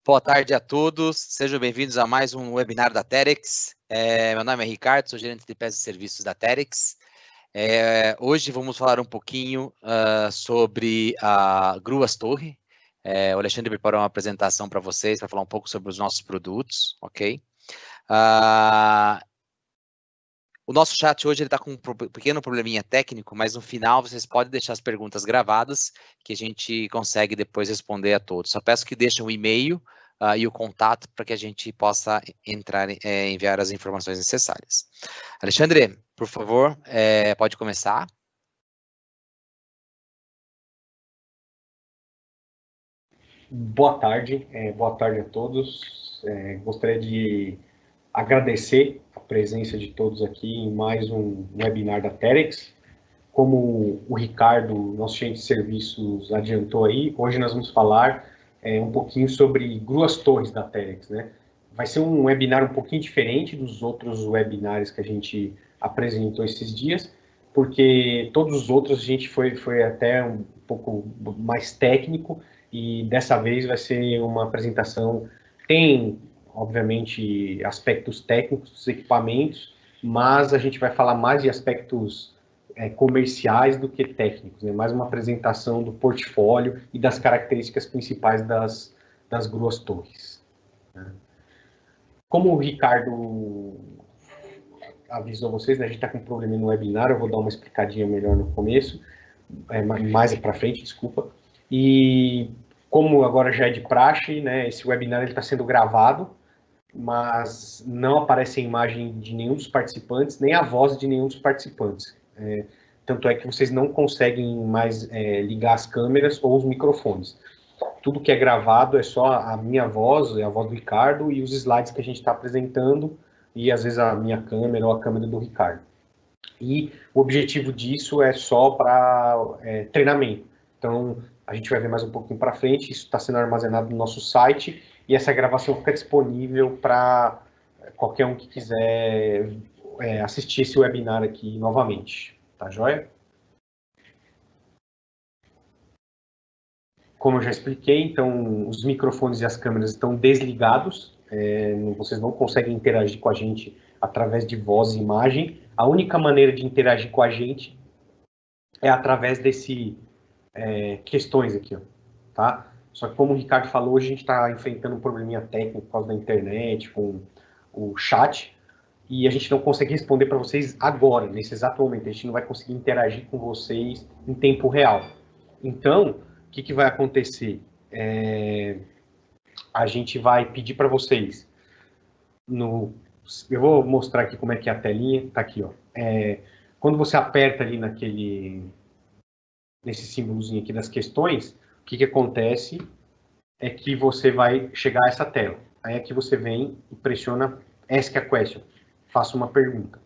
Boa tarde a todos, sejam bem-vindos a mais um webinar da Terex. Meu nome é Ricardo, sou gerente de peças e serviços da Terex. Hoje vamos falar um pouquinho sobre a Gruas Torre. O Alexandre preparou uma apresentação para vocês, para falar um pouco sobre os nossos produtos, ok? O nosso chat hoje está com um pequeno probleminha técnico, mas no final vocês podem deixar as perguntas gravadas, que a gente consegue depois responder a todos. Só peço que deixem o e-mail e o contato para que a gente possa enviar as informações necessárias. Alexandre, por favor, pode começar. Boa tarde a todos. Gostaria de agradecer a presença de todos aqui em mais um webinar da Terex. Como o Ricardo, nosso gerente de serviços, adiantou aí, hoje nós vamos falar um pouquinho sobre Gruas Torres da Terex, né? Vai ser um webinar um pouquinho diferente dos outros webinars que a gente apresentou esses dias, porque todos os outros a gente foi até um pouco mais técnico, e dessa vez vai ser uma apresentação, tem, obviamente, aspectos técnicos dos equipamentos, mas a gente vai falar mais de aspectos comerciais do que técnicos, né? Mais uma apresentação do portfólio e das características principais das Gruas Torres, né? Como o Ricardo avisou vocês, né, a gente está com um problema no webinar, eu vou dar uma explicadinha melhor no começo, mais para frente, desculpa. E como agora já é de praxe, né, esse webinar está sendo gravado, mas não aparece a imagem de nenhum dos participantes, nem a voz de nenhum dos participantes. Tanto é que vocês não conseguem mais ligar as câmeras ou os microfones. Tudo que é gravado é só a minha voz, a voz do Ricardo e os slides que a gente está apresentando, e às vezes a minha câmera ou a câmera do Ricardo. E o objetivo disso é só para treinamento. Então, a gente vai ver mais um pouquinho para frente, isso está sendo armazenado no nosso site, e essa gravação fica disponível para qualquer um que quiser assistir esse webinar aqui novamente. Tá joia? Como eu já expliquei, então, os microfones e as câmeras estão desligados, vocês não conseguem interagir com a gente através de voz e imagem. A única maneira de interagir com a gente é através desse questões aqui, ó, tá? Só que como o Ricardo falou, hoje a gente está enfrentando um probleminha técnico por causa da internet, com o chat, e a gente não consegue responder para vocês agora, nesse exato momento. A gente não vai conseguir interagir com vocês em tempo real. Então, o que vai acontecer? A gente vai pedir para vocês, eu vou mostrar aqui como é que é a telinha, tá aqui, ó. Quando você aperta ali nesse símbolozinho aqui das questões, o que acontece é que você vai chegar a essa tela. Aí aqui você vem e pressiona Ask a Question, faça uma pergunta.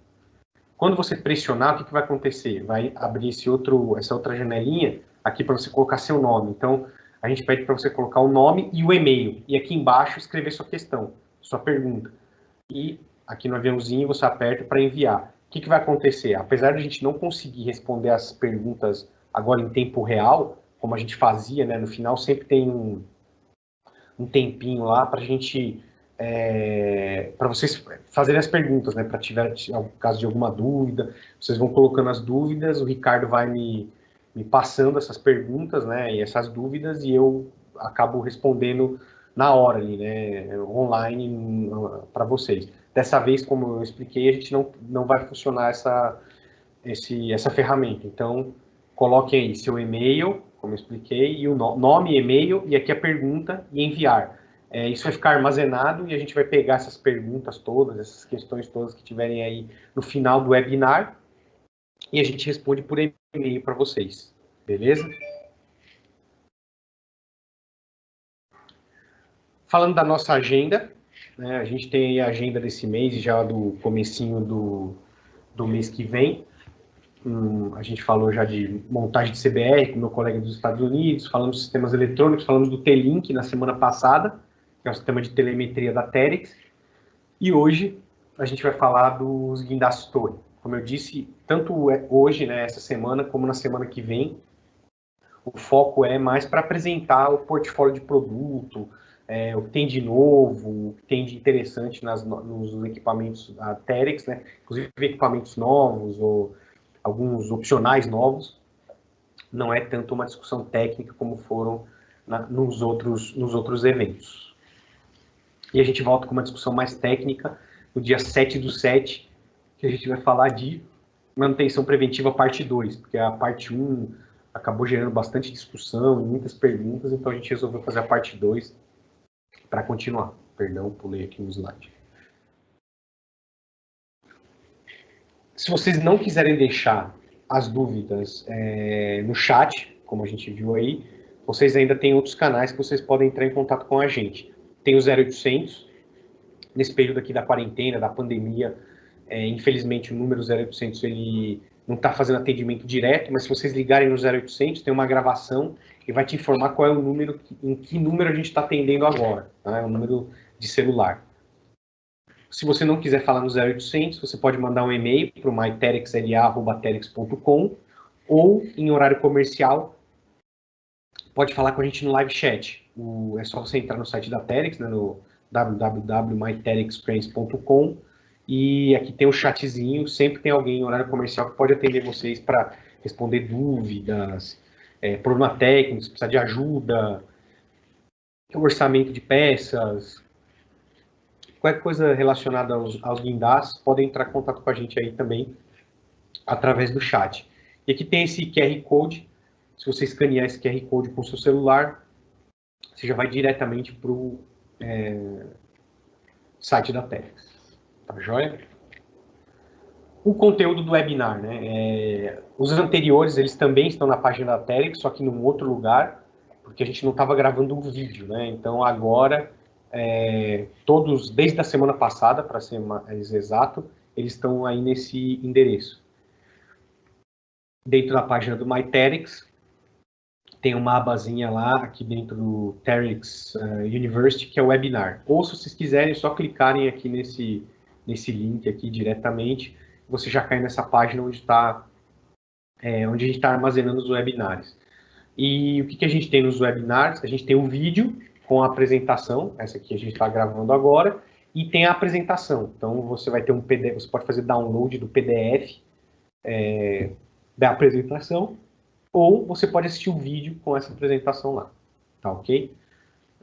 Quando você pressionar, o que vai acontecer? Vai abrir essa outra janelinha aqui para você colocar seu nome. Então, a gente pede para você colocar o nome e o e-mail. E aqui embaixo escrever sua questão, sua pergunta. E aqui no aviãozinho você aperta para enviar. O que vai acontecer? Apesar de a gente não conseguir responder as perguntas agora em tempo real, como a gente fazia, né, no final sempre tem um tempinho lá para a gente, para vocês fazerem as perguntas, né, para tiver caso de alguma dúvida, vocês vão colocando as dúvidas, o Ricardo vai me passando essas perguntas, né, e essas dúvidas, e eu acabo respondendo na hora ali, né, online para vocês. Dessa vez, como eu expliquei, a gente não vai funcionar essa ferramenta. Então, coloquem aí seu e-mail, como eu expliquei, e o nome, e-mail, e aqui a pergunta e enviar. Isso vai ficar armazenado e a gente vai pegar essas perguntas todas, essas questões todas que tiverem aí no final do webinar, e a gente responde por e-mail para vocês. Beleza? Falando da nossa agenda, né, a gente tem a agenda desse mês, já do comecinho do mês que vem. A gente falou já de montagem de CBR com meu colega dos Estados Unidos, falamos de sistemas eletrônicos, falamos do T-Link na semana passada, que é o sistema de telemetria da Terex, e hoje a gente vai falar dos guindastes torre. Como eu disse, tanto hoje, né, essa semana, como na semana que vem, o foco é mais para apresentar o portfólio de produto, o que tem de novo, o que tem de interessante nos equipamentos da Terex, né? Inclusive equipamentos novos ou alguns opcionais novos. Não é tanto uma discussão técnica como foram nos outros eventos. E a gente volta com uma discussão mais técnica no dia 7/7, que a gente vai falar de manutenção preventiva parte 2, porque a parte 1 acabou gerando bastante discussão e muitas perguntas, então a gente resolveu fazer a parte 2 para continuar. Perdão, pulei aqui no slide. Se vocês não quiserem deixar as dúvidas no chat, como a gente viu aí, vocês ainda têm outros canais que vocês podem entrar em contato com a gente. Tem o 0800, nesse período aqui da quarentena, da pandemia, infelizmente o número 0800 ele não está fazendo atendimento direto, mas se vocês ligarem no 0800, tem uma gravação e vai te informar qual é o número, em que número a gente está atendendo agora, tá? É o número de celular. Se você não quiser falar no 0800, você pode mandar um e-mail para o myterexla@terex.com ou, em horário comercial, pode falar com a gente no live chat. É só você entrar no site da Terex, né, no www.myterexcranes.com, e aqui tem um chatzinho, sempre tem alguém em horário comercial que pode atender vocês para responder dúvidas, problema técnico, se precisar de ajuda, orçamento de peças, qualquer coisa relacionada aos guindás, podem entrar em contato com a gente aí também, através do chat. E aqui tem esse QR Code, se você escanear esse QR Code com o seu celular, você já vai diretamente para o site da Terex. Tá joia? O conteúdo do webinar, né? Os anteriores, eles também estão na página da Terex, só que num outro lugar, porque a gente não estava gravando um vídeo, né? Então agora, todos, desde a semana passada, para ser mais exato, eles estão aí nesse endereço. Dentro da página do MyTerex, tem uma abazinha lá, aqui dentro do Terex University, que é o webinar. Ou se vocês quiserem, é só clicarem aqui nesse link aqui diretamente, você já cai nessa página onde onde a gente está armazenando os webinários. E o que a gente tem nos webinars? A gente tem um vídeo com a apresentação, essa aqui a gente está gravando agora, e tem a apresentação. Então você vai ter um PDF, você pode fazer download do PDF da apresentação, ou você pode assistir o vídeo com essa apresentação lá, tá ok?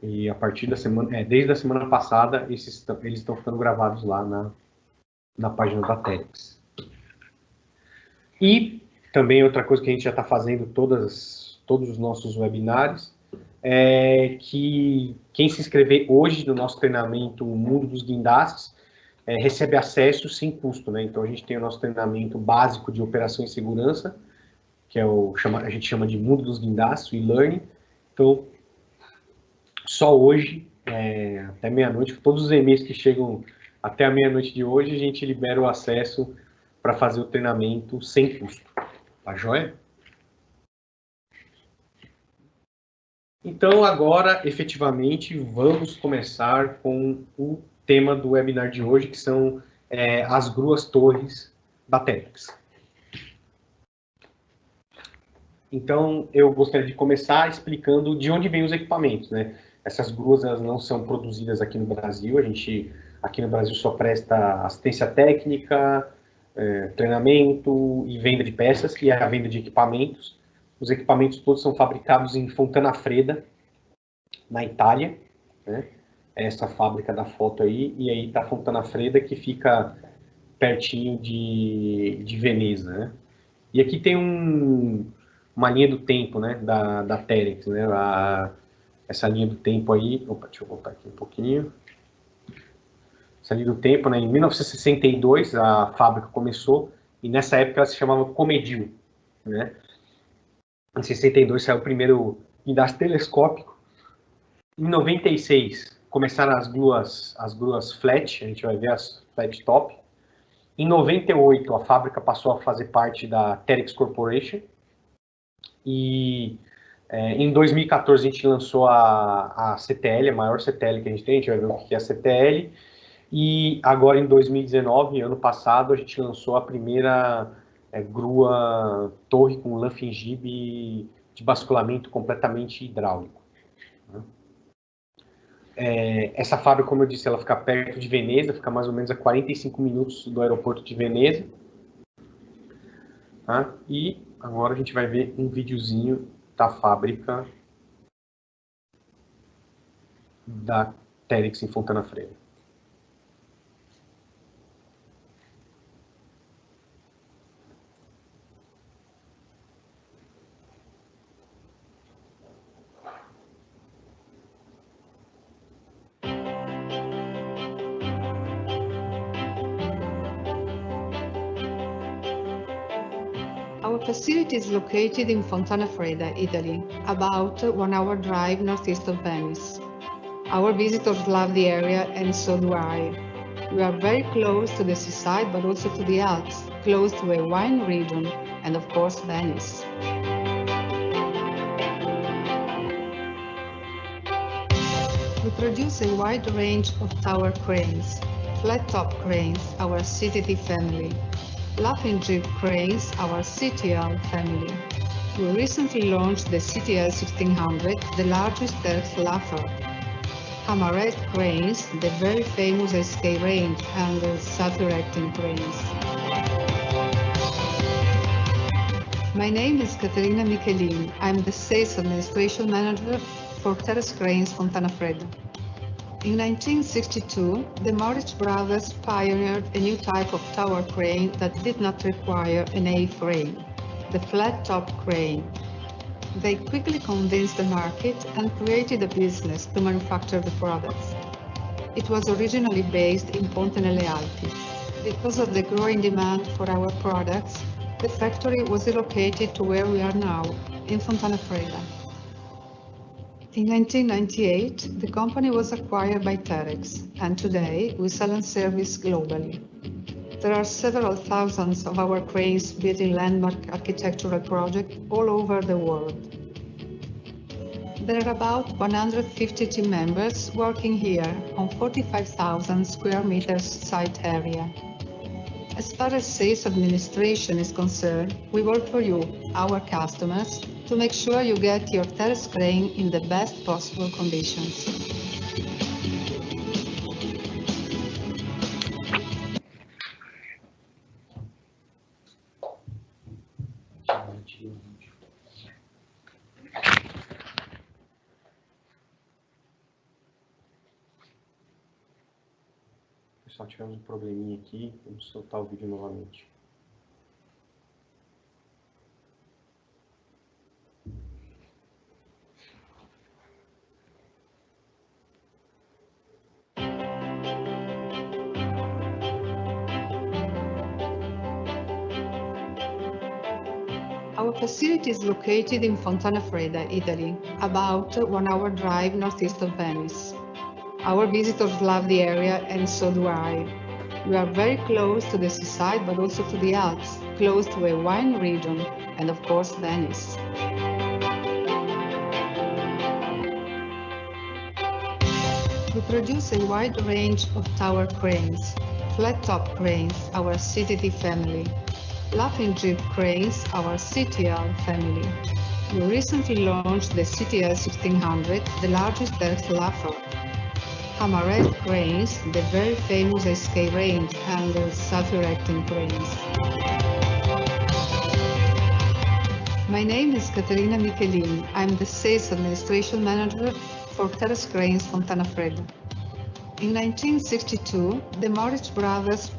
E a partir da semana, desde a semana passada, eles estão ficando gravados lá na página da Terex. E também outra coisa que a gente já está fazendo todos os nossos webinários é que quem se inscrever hoje no nosso treinamento Mundo dos Guindastes recebe acesso sem custo, né? Então a gente tem o nosso treinamento básico de operação e segurança, que a gente chama de Mundo dos Guindastes, o e-learning. Então, só hoje, até meia-noite, todos os e-mails que chegam até a meia-noite de hoje, a gente libera o acesso para fazer o treinamento sem custo. Tá joia? Então, agora, efetivamente, vamos começar com o tema do webinar de hoje, que são as gruas torres da Terex. Então, eu gostaria de começar explicando de onde vêm os equipamentos, né? Essas gruas, elas não são produzidas aqui no Brasil, a gente aqui no Brasil só presta assistência técnica, treinamento e venda de peças, e a venda de equipamentos. Os equipamentos todos são fabricados em Fontana Freda, na Itália, né? Essa fábrica da foto aí, e aí está Fontana Freda, que fica pertinho de Veneza, né? E aqui tem uma linha do tempo, né, da Terex, né? Essa linha do tempo aí, deixa eu voltar aqui um pouquinho. Essa linha do tempo, né, em 1962 a fábrica começou, e nessa época ela se chamava Comedil, né? Em 62 saiu o primeiro guindaste telescópico. Em 96 começaram as gruas flat, a gente vai ver as flat top. Em 98 a fábrica passou a fazer parte da Terex Corporation. E em 2014 a gente lançou a CTL, a maior CTL que a gente vai ver o que é a CTL. E agora em 2019, ano passado, a gente lançou a primeira grua torre com lã fingibe de basculamento completamente hidráulico. Essa fábrica, como eu disse, ela fica perto de Veneza, fica mais ou menos a 45 minutos do aeroporto de Veneza. Tá? E agora a gente vai ver um videozinho da fábrica da Terex em Fontana Freire. Our facility is located in Fontana Freda, Italy, about 1 hour drive northeast of Venice. Our visitors love the area, and so do I. We are very close to the seaside, but also to the Alps, close to a wine region, and of course Venice. We produce a wide range of tower cranes, flat-top cranes, our CTT family, Laughing Jeep cranes, our CTL family. We recently launched the CTL 1600, the largest Terex laugher. Hammerhead cranes, the very famous SK range, and the self-erecting cranes. My name is Caterina Michelin. I'm the Sales Administration Manager for Terex Cranes Fontana Fredo. In 1962, the Moritz brothers pioneered a new type of tower crane that did not require an A-frame, the flat-top crane. They quickly convinced the market and created a business to manufacture the products. It was originally based in Ponte nelle Alpi. Because of the growing demand for our products, the factory was relocated to where we are now, in Fontana Freida. In 1998, the company was acquired by Terex, and today we sell and service globally. There are several thousands of our cranes built in landmark architectural projects all over the world. There are about 150 team members working here on 45,000 square meters site area. As far as sales administration is concerned, we work for you, our customers, to make sure you get your Terex crane in the best possible conditions. Pessoal, tivemos um probleminha aqui, vamos soltar o vídeo novamente. Our facility is located in Fontana Freida, Italy, about 1 hour drive northeast of Venice. Our visitors love the area, and so do I. We are very close to the seaside, but also to the Alps, close to a wine region, and of course Venice. We produce a wide range of tower cranes, flat-top cranes, our CTT family, Laughing Jeep cranes, our CTL family. We recently launched the CTL 1600, the largest Terex laugher. Hammerhead cranes, the very famous SK range, and the self-erecting cranes. My name is Caterina Michelin. I'm the Sales Administration Manager for Terex Cranes Fontana Fredo. In 1962, the Moritz brothers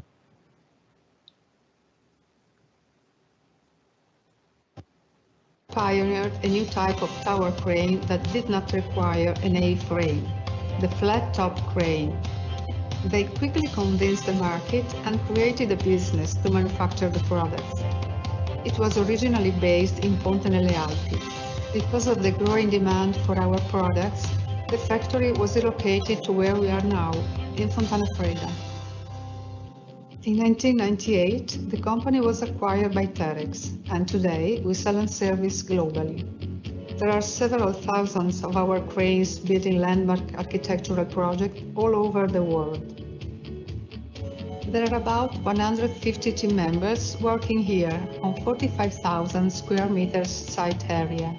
pioneered a new type of tower crane that did not require an A-frame, the flat-top crane. They quickly convinced the market and created a business to manufacture the products. It was originally based in Ponte nelle Alpi. Because of the growing demand for our products, the factory was relocated to where we are now, in Fontana Freida. In 1998, the company was acquired by Terex, and today we sell and service globally. There are several thousands of our cranes built in landmark architectural projects all over the world. There are about 150 team members working here on 45,000 square meters site area.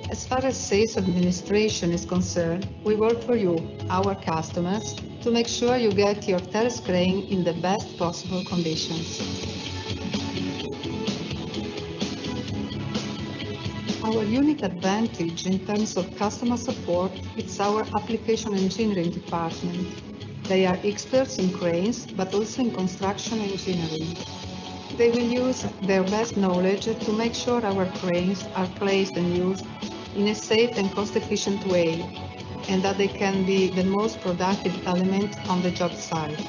As far as sales administration is concerned, we work for you, our customers, to make sure you get your terrace crane in the best possible conditions. Our unique advantage in terms of customer support is our application engineering department. They are experts in cranes, but also in construction engineering. They will use their best knowledge to make sure our cranes are placed and used in a safe and cost-efficient way, and that they can be the most productive element on the job site.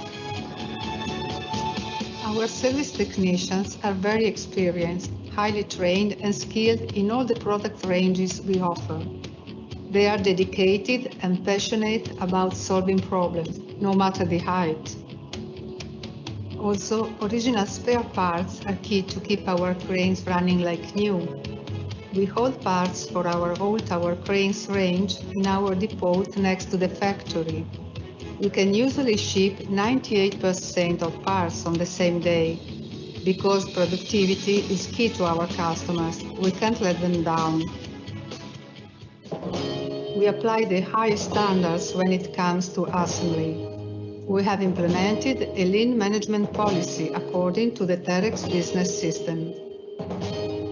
Our service technicians are very experienced, highly trained and skilled in all the product ranges we offer. They are dedicated and passionate about solving problems, no matter the height. Also, original spare parts are key to keep our cranes running like new. We hold parts for our whole tower cranes range in our depot next to the factory. We can usually ship 98% of parts on the same day. Because productivity is key to our customers, we can't let them down. We apply the highest standards when it comes to assembly. We have implemented a lean management policy according to the Terex business system.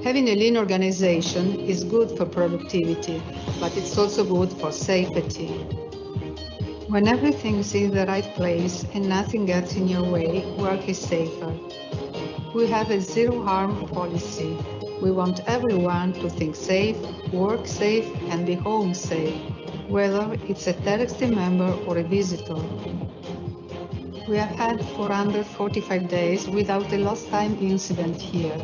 Having a lean organization is good for productivity, but it's also good for safety. When everything is in the right place and nothing gets in your way, work is safer. We have a zero-harm policy. We want everyone to think safe, work safe, and be home safe, whether it's a Terex team member or a visitor. We have had 445 days without a lost time incident here.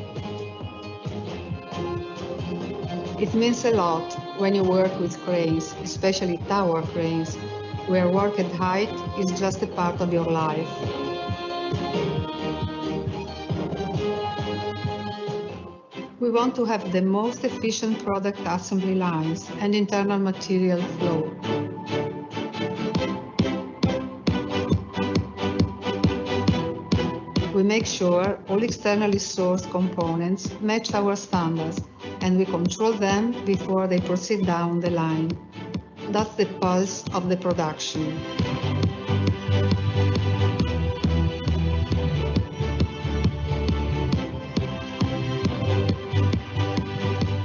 It means a lot when you work with cranes, especially tower cranes, where work at height is just a part of your life. We want to have the most efficient product assembly lines and internal material flow. We make sure all externally sourced components match our standards, and we control them before they proceed down the line. That's the pulse of the production.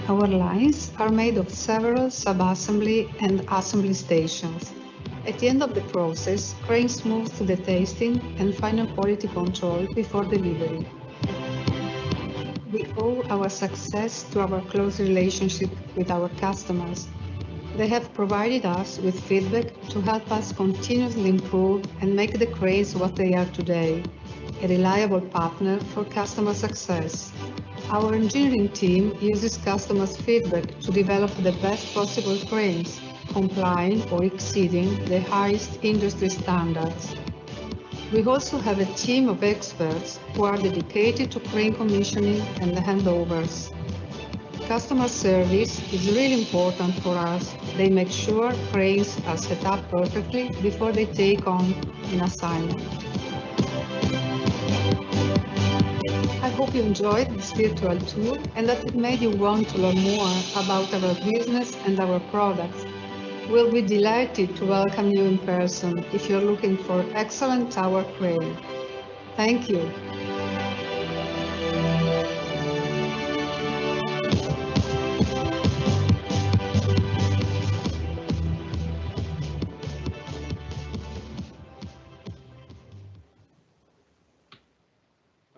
Our lines are made of several sub-assembly and assembly stations. At the end of the process, cranes move to the testing and final quality control before delivery. We owe our success to our close relationship with our customers. They have provided us with feedback to help us continuously improve and make the cranes what they are today, a reliable partner for customer success. Our engineering team uses customers' feedback to develop the best possible cranes, complying or exceeding the highest industry standards. We also have a team of experts who are dedicated to crane commissioning and handovers. Customer service is really important for us. They make sure cranes are set up perfectly before they take on an assignment. I hope you enjoyed this virtual tour and that it made you want to learn more about our business and our products. We'll be delighted to welcome you in person if you're looking for excellent tower crane. Thank you.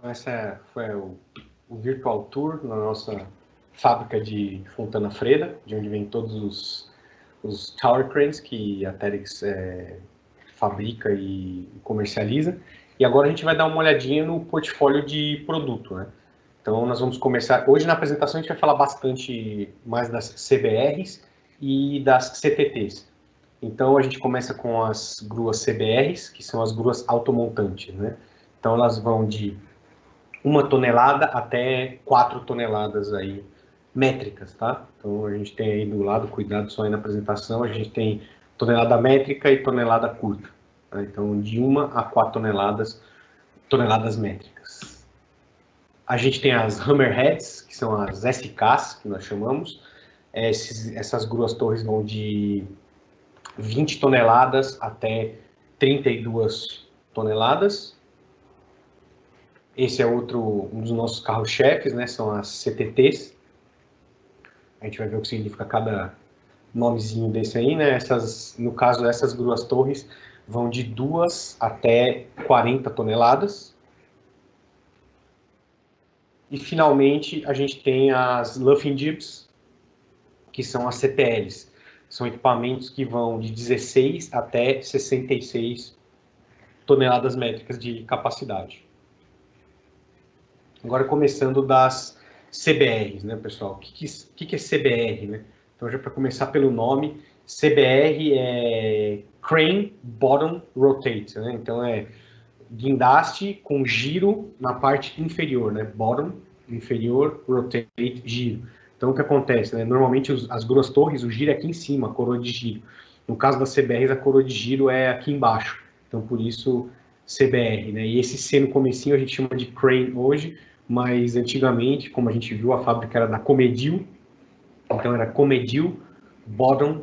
Essa foi o Virtual Tour na nossa fábrica de Fontana Freda, de onde vem todos os tower cranes que a Terex fabrica e comercializa. E agora a gente vai dar uma olhadinha no portfólio de produto, né? Então nós vamos começar, hoje na apresentação a gente vai falar bastante mais das CBRs e das CTTs. Então a gente começa com as gruas CBRs, que são as gruas automontantes, né? Então elas vão de 1 tonelada até 4 toneladas aí, métricas, tá? Então a gente tem aí do lado, cuidado só aí na apresentação, a gente tem tonelada métrica e tonelada curta, tá? Então de 1 a 4 toneladas métricas. A gente tem as Hammerheads, que são as SKs, que nós chamamos, Essas gruas torres vão de 20 toneladas até 32 toneladas. Esse é um dos nossos carros-chefes, né? São as CTTs. A gente vai ver o que significa cada nomezinho desse aí, né? No caso, essas gruas torres vão de 2 até 40 toneladas. E, finalmente, a gente tem as Luffing Jibs, que são as CTLs. São equipamentos que vão de 16 até 66 toneladas métricas de capacidade. Agora, começando das CBRs, né, pessoal? O que é CBR, né? Então, já para começar pelo nome, CBR é Crane Bottom Rotate, né? Então, é guindaste com giro na parte inferior, né? Bottom, inferior, rotate, giro. Então, o que acontece, né? Normalmente, as gruas torres, o giro é aqui em cima, a coroa de giro. No caso das CBRs, a coroa de giro é aqui embaixo. Então, por isso, CBR, né? E esse C no comecinho a gente chama de crane hoje, mas antigamente, como a gente viu, a fábrica era da Comedil, então era Comedil Bottom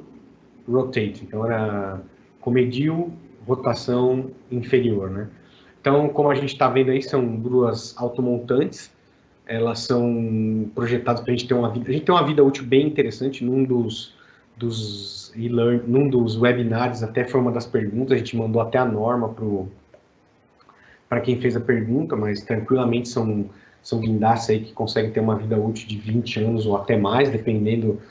Rotate. Então, era Comedil, rotação inferior, né? Então, como a gente está vendo aí, são gruas automontantes. Elas são projetadas para a gente ter uma vida. A gente tem uma vida útil bem interessante. Num dos webinários, até foi uma das perguntas, a gente mandou até a norma para quem fez a pergunta, mas tranquilamente são guindastes aí que conseguem ter uma vida útil de 20 anos ou até mais, dependendo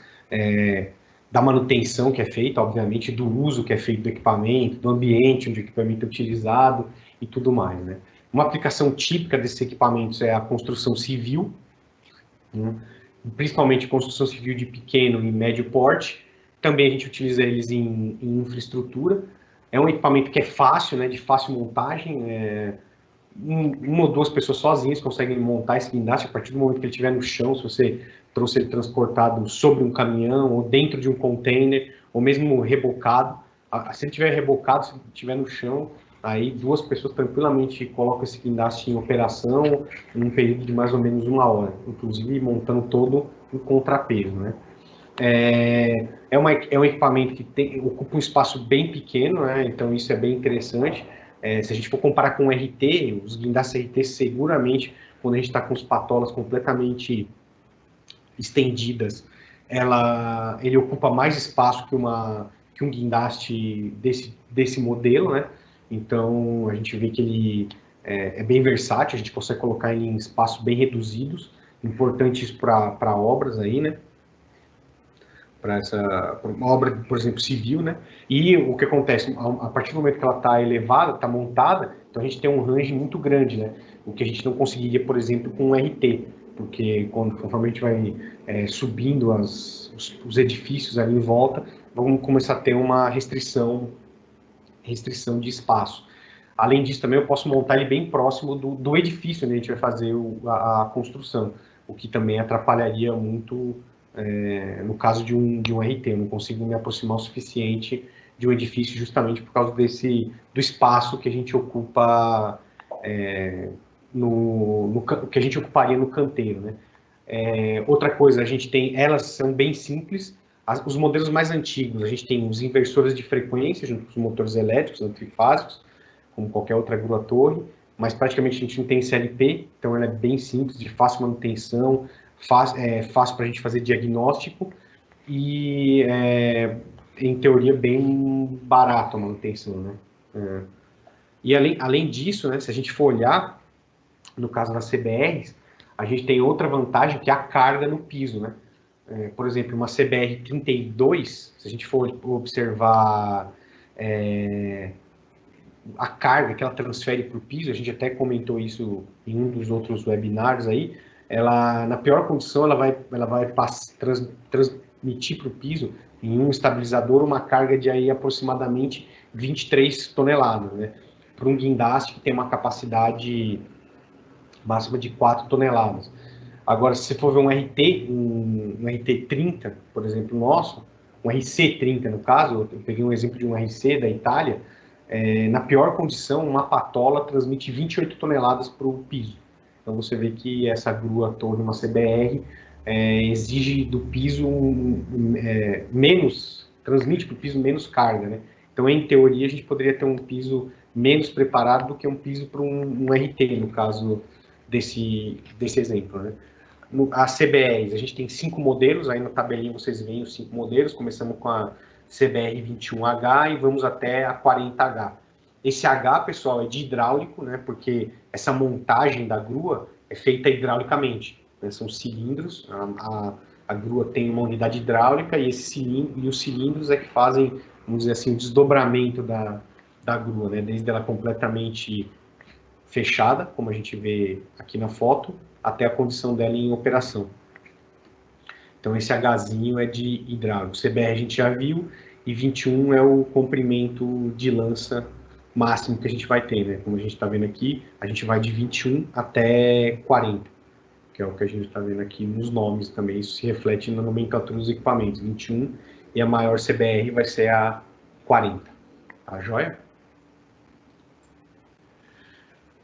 da manutenção que é feita, obviamente, do uso que é feito do equipamento, do ambiente onde o equipamento é utilizado e tudo mais, né? Uma aplicação típica desses equipamentos é a construção civil, né? Principalmente construção civil de pequeno e médio porte. Também a gente utiliza eles em infraestrutura. É um equipamento que é fácil, né, de fácil montagem. Uma ou duas pessoas sozinhas conseguem montar esse guindaste a partir do momento que ele estiver no chão, se você trouxe ele transportado sobre um caminhão ou dentro de um container, ou mesmo rebocado. Se ele estiver rebocado, se ele estiver no chão, aí 2 pessoas tranquilamente colocam esse guindaste em operação em um período de mais ou menos 1 hora, inclusive montando todo um contrapeso, né? É um equipamento que ocupa um espaço bem pequeno, né? Então isso é bem interessante. Se a gente for comparar com o RT, os guindastes RT seguramente, quando a gente está com os patolas completamente estendidas, ele ocupa mais espaço que um guindaste desse modelo, né? Então, a gente vê que ele é bem versátil, a gente consegue colocar ele em espaços bem reduzidos, importante isso para obras aí, né? Para uma obra, por exemplo, civil, né? E o que acontece, a partir do momento que ela está elevada, está montada, então a gente tem um range muito grande, né? O que a gente não conseguiria, por exemplo, com um RT, porque conforme a gente vai subindo os edifícios ali em volta, vamos começar a ter uma restrição de espaço. Além disso, também eu posso montar ele bem próximo do edifício onde a gente vai fazer a construção, o que também atrapalharia muito no caso de um RT. Eu não consigo me aproximar o suficiente de um edifício justamente por causa do espaço que a gente ocupa, que a gente ocuparia no canteiro, né? Outra coisa, elas são bem simples. Os modelos mais antigos, a gente tem os inversores de frequência, junto com os motores elétricos, trifásicos, como qualquer outra grua torre, mas praticamente a gente não tem CLP, então ela é bem simples, de fácil manutenção, fácil para a gente fazer diagnóstico e, em teoria, bem barato a manutenção, né? E além disso, né, se a gente for olhar, no caso das CBRs, a gente tem outra vantagem, que é a carga no piso, né? Por exemplo, uma CBR 32, se a gente for observar a carga que ela transfere para o piso, a gente até comentou isso em um dos outros webinários aí, ela, na pior condição, ela vai transmitir para o piso, em um estabilizador, uma carga de aí aproximadamente 23 toneladas, né? Para um guindaste que tem uma capacidade máxima de 4 toneladas. Agora, se você for ver um RT30, por exemplo, nosso, um RC30 no caso, eu peguei um exemplo de um RC da Itália, na pior condição, uma patola transmite 28 toneladas para o piso. Então, você vê que essa grua torre, uma CBR, exige do piso transmite para o piso menos carga, né? Então, em teoria, a gente poderia ter um piso menos preparado do que um piso para um RT, no caso desse exemplo, né? As CBRs, a gente tem 5 modelos, aí na tabelinha vocês veem os 5 modelos, começamos com a CBR 21H e vamos até a 40H. Esse H, pessoal, é de hidráulico, né, porque essa montagem da grua é feita hidraulicamente, né, são cilindros, a grua tem uma unidade hidráulica e os cilindros é que fazem, vamos dizer assim, o desdobramento da grua, né, desde ela completamente fechada, como a gente vê aqui na foto, até a condição dela em operação. Então, esse Hzinho é de hidráulico. CBR a gente já viu, e 21 é o comprimento de lança máximo que a gente vai ter, né? Como a gente está vendo aqui, a gente vai de 21 até 40, que é o que a gente está vendo aqui nos nomes também. Isso se reflete na nomenclatura dos equipamentos. 21 e a maior CBR vai ser a 40. Tá joia?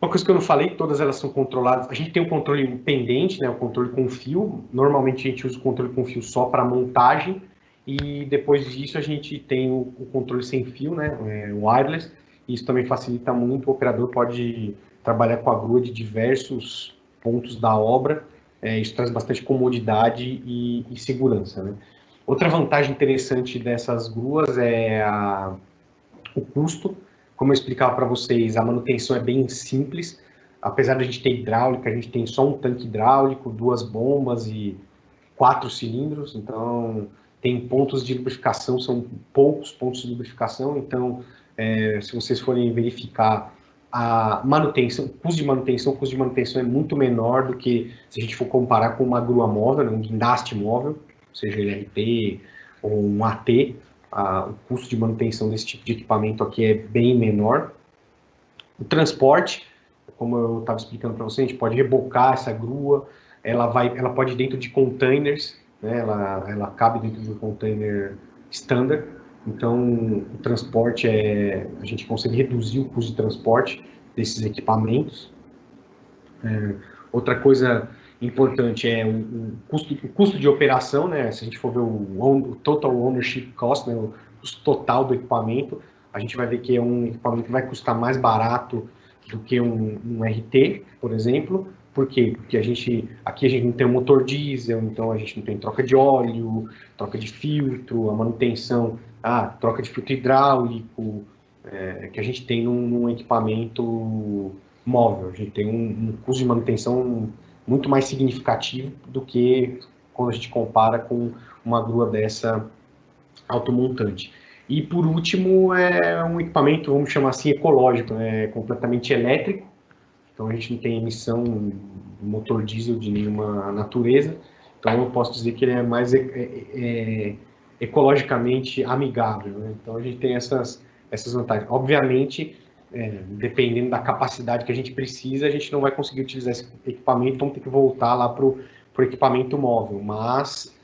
Uma coisa que eu não falei, todas elas são controladas. A gente tem o controle pendente, né, o controle com fio. Normalmente a gente usa o controle com fio só para montagem. E depois disso a gente tem o controle sem fio, né, wireless. Isso também facilita muito. O operador pode trabalhar com a grua de diversos pontos da obra. Isso traz bastante comodidade e segurança, né. Outra vantagem interessante dessas gruas é o custo. Como eu explicava para vocês, a manutenção é bem simples. Apesar de a gente ter hidráulica, a gente tem só um tanque hidráulico, 2 bombas e 4 cilindros. Então, tem pontos de lubrificação, são poucos pontos de lubrificação. Então, se vocês forem verificar a manutenção, o custo de manutenção é muito menor do que se a gente for comparar com uma grua móvel, né, um guindaste móvel, seja LRT ou um AT. O custo de manutenção desse tipo de equipamento aqui é bem menor. O transporte, como eu estava explicando para vocês, a gente pode rebocar essa grua, ela pode ir dentro de containers, né, ela cabe dentro de um container standard. Então, o transporte a gente consegue reduzir o custo de transporte desses equipamentos. Outra coisa importante é o custo de operação, né? Se a gente for ver o total ownership cost, né, o custo total do equipamento, a gente vai ver que é um equipamento que vai custar mais barato do que um RT, por exemplo. Por quê? Porque aqui a gente não tem um motor diesel, então a gente não tem troca de óleo, troca de filtro, a manutenção, troca de filtro hidráulico, que a gente tem num equipamento móvel. A gente tem um custo de manutenção muito mais significativo do que quando a gente compara com uma grua dessa automontante. E por último, é um equipamento, vamos chamar assim, ecológico, né? Completamente elétrico. Então a gente não tem emissão de motor diesel de nenhuma natureza. Então eu posso dizer que ele é mais ecologicamente amigável, né? Então a gente tem essas vantagens. Obviamente, dependendo da capacidade que a gente precisa, a gente não vai conseguir utilizar esse equipamento, vamos ter que voltar lá para o equipamento móvel. Mas,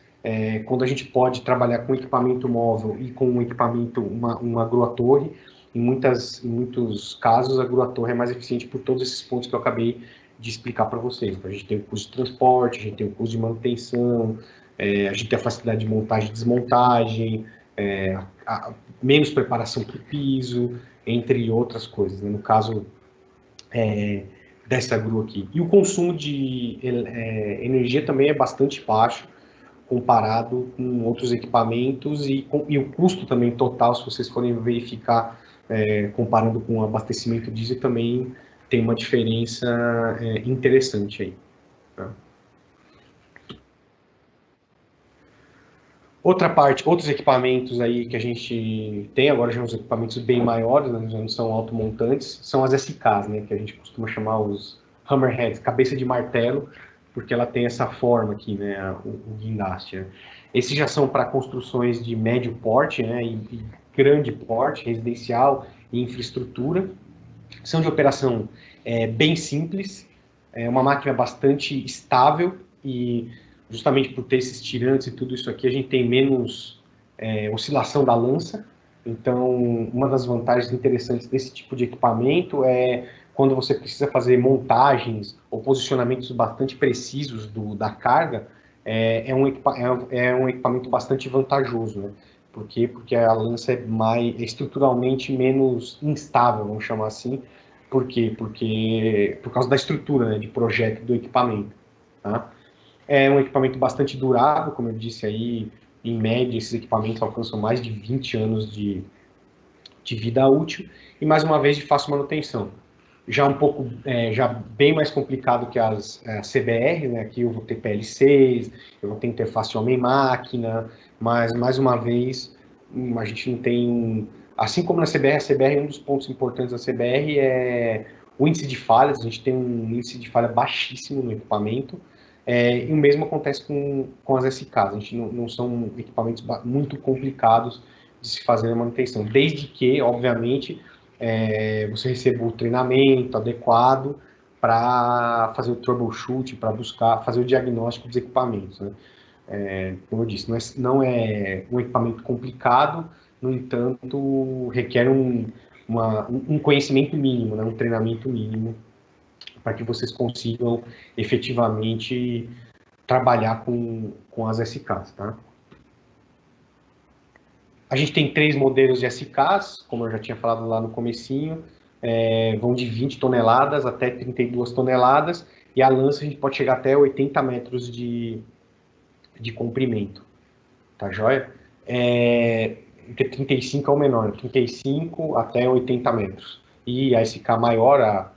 quando a gente pode trabalhar com equipamento móvel e com um equipamento, uma grua-torre, em muitos casos a grua-torre é mais eficiente por todos esses pontos que eu acabei de explicar para vocês. Então, a gente tem o custo de transporte, a gente tem o custo de manutenção, a gente tem a facilidade de montagem e desmontagem, menos preparação para o piso, entre outras coisas, né? No caso dessa grua aqui. E o consumo de energia também é bastante baixo comparado com outros equipamentos e o custo também total, se vocês forem verificar, comparando com o abastecimento diesel, também tem uma diferença interessante aí. Tá? Outros equipamentos aí que a gente tem, agora já são os equipamentos bem maiores, né, já não são automontantes, são as SKs, né, que a gente costuma chamar os hammerheads, cabeça de martelo, porque ela tem essa forma aqui, né, o guindaste. Né. Esses já são para construções de médio porte, né, e grande porte, residencial e infraestrutura. São de operação bem simples, é uma máquina bastante estável e justamente por ter esses tirantes e tudo isso aqui, a gente tem menos oscilação da lança. Então, uma das vantagens interessantes desse tipo de equipamento é quando você precisa fazer montagens ou posicionamentos bastante precisos da carga, é um equipamento bastante vantajoso, né? Por quê? Porque a lança é estruturalmente menos instável, vamos chamar assim. Por quê? Porque por causa da estrutura, né, de projeto do equipamento. Tá? É um equipamento bastante durável, como eu disse aí, em média esses equipamentos alcançam mais de 20 anos de vida útil e, mais uma vez, de fácil manutenção. Já um pouco, já bem mais complicado que as CBR, né? Aqui eu vou ter PLCs, eu vou ter interface homem-máquina, mas, mais uma vez, a gente não tem... Assim como na CBR, a CBR, um dos pontos importantes da CBR é o índice de falhas, a gente tem um índice de falha baixíssimo no equipamento, e o mesmo acontece com as SKs, a gente não são equipamentos muito complicados de se fazer a manutenção, desde que, obviamente, você receba o treinamento adequado para fazer o troubleshoot, para buscar fazer o diagnóstico dos equipamentos, né? Como eu disse, não é um equipamento complicado, no entanto, requer um conhecimento mínimo, né? Um treinamento mínimo, para que vocês consigam efetivamente trabalhar com as SKs, tá? A gente tem 3 modelos de SKs, como eu já tinha falado lá no comecinho, vão de 20 toneladas até 32 toneladas, e a lança a gente pode chegar até 80 metros de comprimento, tá joia? Entre 35 é o menor, 35 até 80 metros. E a SK maior, a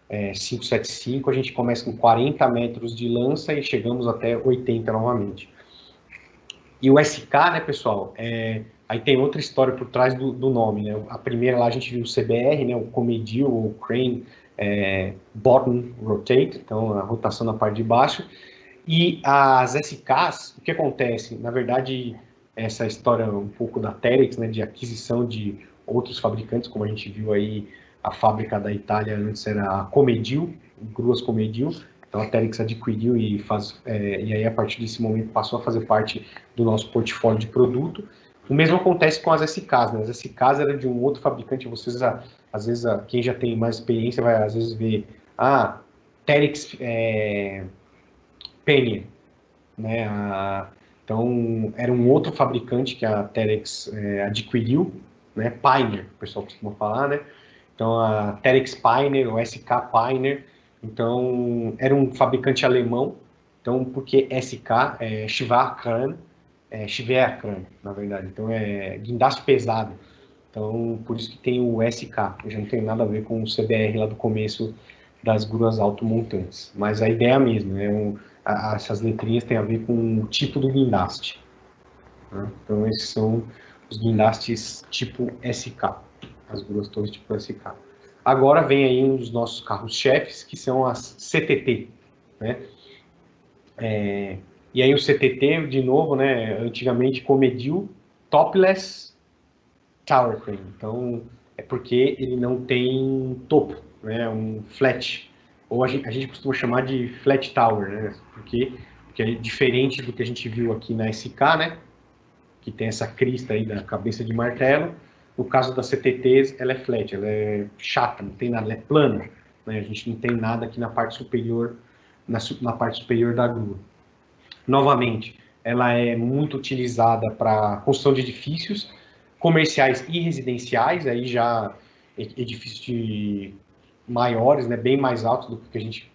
575, a gente começa com 40 metros de lança e chegamos até 80 novamente. E o SK, né, pessoal, aí tem outra história por trás do nome, né? A primeira lá a gente viu o CBR, né, o Comedil, ou Crane Bottom Rotate, então a rotação na parte de baixo. E as SKs, o que acontece? Na verdade, essa história um pouco da Terex, né, de aquisição de outros fabricantes, como a gente viu aí, a fábrica da Itália antes era a Comedil, gruas Comedil, então a Terex adquiriu e aí a partir desse momento passou a fazer parte do nosso portfólio de produto. O mesmo acontece com as SKs, né? As SKs eram de um outro fabricante, vocês, às vezes, quem já tem mais experiência vai às vezes ver, Terex Pioneer, né? Então, era um outro fabricante que a Terex adquiriu, né? Pioneer, o pessoal costuma falar, né? Então, a Terex Pioneer, ou SK Pioneer, então, era um fabricante alemão, então, porque SK é Schwerkran, na verdade, então é guindaste pesado, então, por isso que tem o SK, já não tem nada a ver com o CBR lá do começo das gruas automontantes, mas a ideia é a mesma, né? Essas letrinhas têm a ver com o tipo do guindaste, né? Então, esses são os guindastes tipo SK, as gruas torres tipo SK. Agora vem aí um dos nossos carros-chefes, que são as CTT, né? E aí o CTT, de novo, né? Antigamente Comedil Topless Tower Crane. Então, é porque ele não tem topo, né? Um flat. Ou a gente costuma chamar de flat tower, né? Porque é diferente do que a gente viu aqui na SK, né? Que tem essa crista aí da cabeça de martelo. No caso da CTT, ela é flat, ela é chata, não tem nada, ela é plana, né? A gente não tem nada aqui na parte superior, na parte superior da grua. Novamente, ela é muito utilizada para construção de edifícios comerciais e residenciais, aí já edifícios maiores, né, bem mais altos do que a gente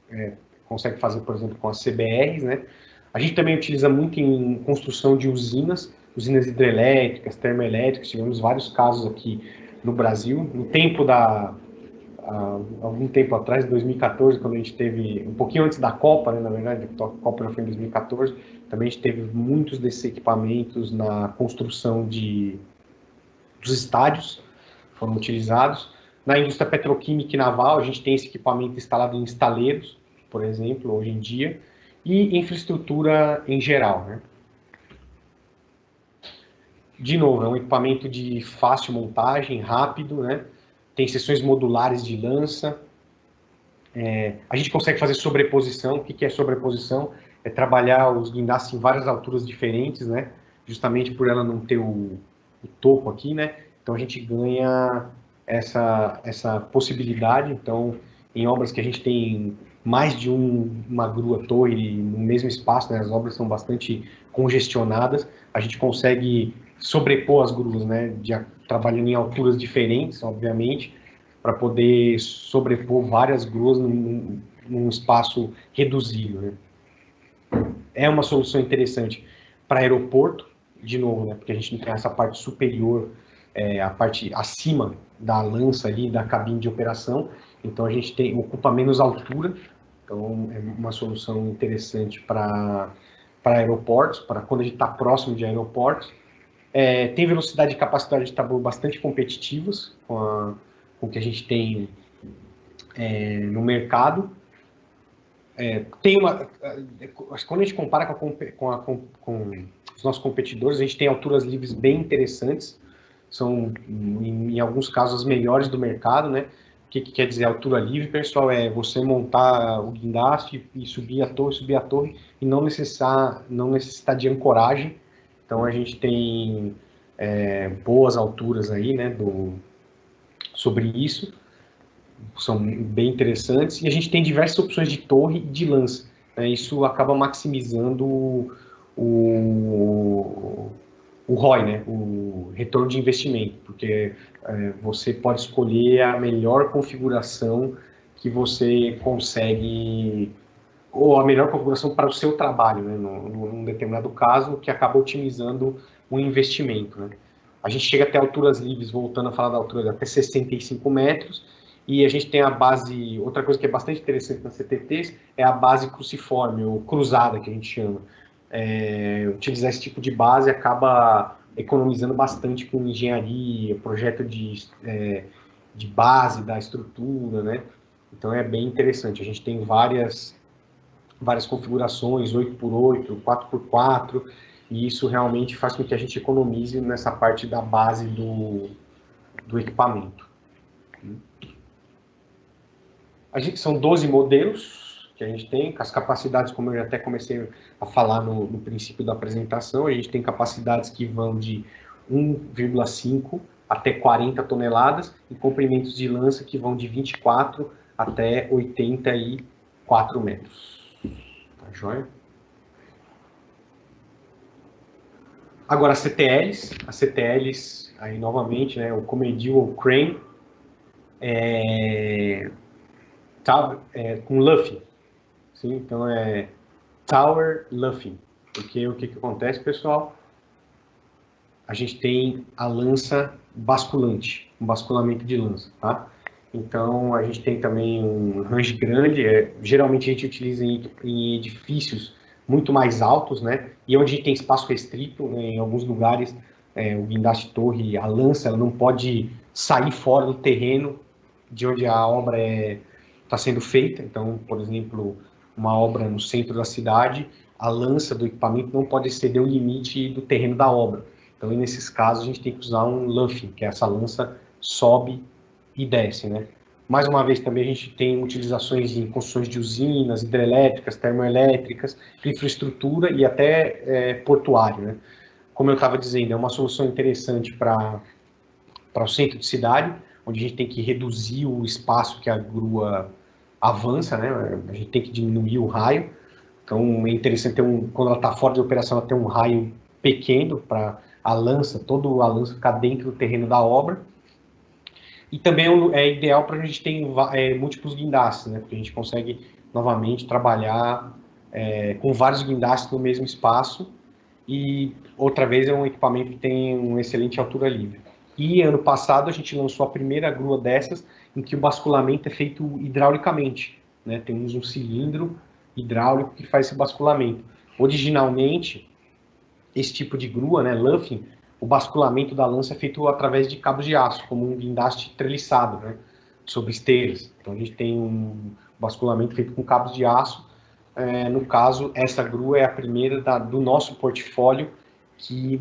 consegue fazer, por exemplo, com as CBRs, né? A gente também utiliza muito em construção de usinas hidrelétricas, termoelétricas, tivemos vários casos aqui no Brasil. No tempo algum tempo atrás, em 2014, quando a gente teve, um pouquinho antes da Copa, né, na verdade, a Copa foi em 2014, também a gente teve muitos desses equipamentos na construção dos estádios, foram utilizados. Na indústria petroquímica e naval, a gente tem esse equipamento instalado em estaleiros, por exemplo, hoje em dia, e infraestrutura em geral, né? De novo, é um equipamento de fácil montagem, rápido, né? Tem seções modulares de lança. A gente consegue fazer sobreposição. O que é sobreposição? É trabalhar os guindastes em várias alturas diferentes, né? Justamente por ela não ter o topo aqui, né? Então a gente ganha essa possibilidade. Então em obras que a gente tem mais de uma grua torre no mesmo espaço, né? As obras são bastante congestionadas, a gente consegue sobrepor as gruas, né? Trabalhando em alturas diferentes, obviamente, para poder sobrepor várias gruas num espaço reduzido, né? É uma solução interessante para aeroporto, de novo, né? Porque a gente não tem essa parte superior, a parte acima da lança ali, da cabine de operação, então a gente ocupa menos altura, então é uma solução interessante para aeroportos, para quando a gente está próximo de aeroportos. Tem velocidade e capacidade de tabu bastante competitivas com o que a gente tem no mercado. Quando a gente compara com os nossos competidores, a gente tem alturas livres bem interessantes, são, em alguns casos, as melhores do mercado, né? O que quer dizer altura livre, pessoal? É você montar o guindaste e subir a torre, e não necessitar de ancoragem. Então, a gente tem boas alturas aí, né, sobre isso. São bem interessantes, e a gente tem diversas opções de torre e de lança, né? Isso acaba maximizando o ROI, né? O retorno de investimento, porque você pode escolher a melhor configuração que você consegue, ou a melhor configuração para o seu trabalho, né? Num determinado caso, que acaba otimizando o investimento, né? A gente chega até alturas livres, voltando a falar da altura, até 65 metros, e a gente tem a base, outra coisa que é bastante interessante nas CTTs, é a base cruciforme, ou cruzada, que a gente chama. Utilizar esse tipo de base acaba economizando bastante com engenharia, projeto de base da estrutura, né? Então é bem interessante. A gente tem várias configurações, 8x8, 4x4, e isso realmente faz com que a gente economize nessa parte da base do equipamento. São 12 modelos que a gente tem, com as capacidades, como eu até comecei a falar no princípio da apresentação, a gente tem capacidades que vão de 1,5 até 40 toneladas, e comprimentos de lança que vão de 24 até 84 metros. Tá joia? Agora, as CTLs, aí novamente, né, o Comedy ou Crane, com luffing, sim? Então é Tower Luffing, porque o que acontece, pessoal? A gente tem a lança basculante, um basculamento de lança, tá? Então a gente tem também um range grande, geralmente a gente utiliza em edifícios muito mais altos, né? E onde a gente tem espaço restrito, né? Em alguns lugares, o guindaste torre, a lança, ela não pode sair fora do terreno de onde a obra está sendo feita. Então, por exemplo, uma obra no centro da cidade, a lança do equipamento não pode exceder o limite do terreno da obra. Então, nesses casos, a gente tem que usar um luffing, que essa lança sobe e desce, né? Mais uma vez, também a gente tem utilizações em construções de usinas, hidrelétricas, termoelétricas, infraestrutura e até portuário, né? Como eu estava dizendo, é uma solução interessante para o centro de cidade, onde a gente tem que reduzir o espaço que a grua avança, né? A gente tem que diminuir o raio. Então, é interessante quando ela está fora de operação, ela tem um raio pequeno para toda a lança ficar dentro do terreno da obra. E também é ideal para a gente ter múltiplos guindastes, né? Porque a gente consegue, novamente, trabalhar com vários guindastes no mesmo espaço. E, outra vez, é um equipamento que tem uma excelente altura livre. E, ano passado, a gente lançou a primeira grua dessas, em que o basculamento é feito hidraulicamente, né? Temos um cilindro hidráulico que faz esse basculamento. Originalmente, esse tipo de grua, né, luffing, o basculamento da lança é feito através de cabos de aço, como um guindaste treliçado, né, sobre esteiras. Então a gente tem um basculamento feito com cabos de aço. No caso, essa grua é a primeira do nosso portfólio que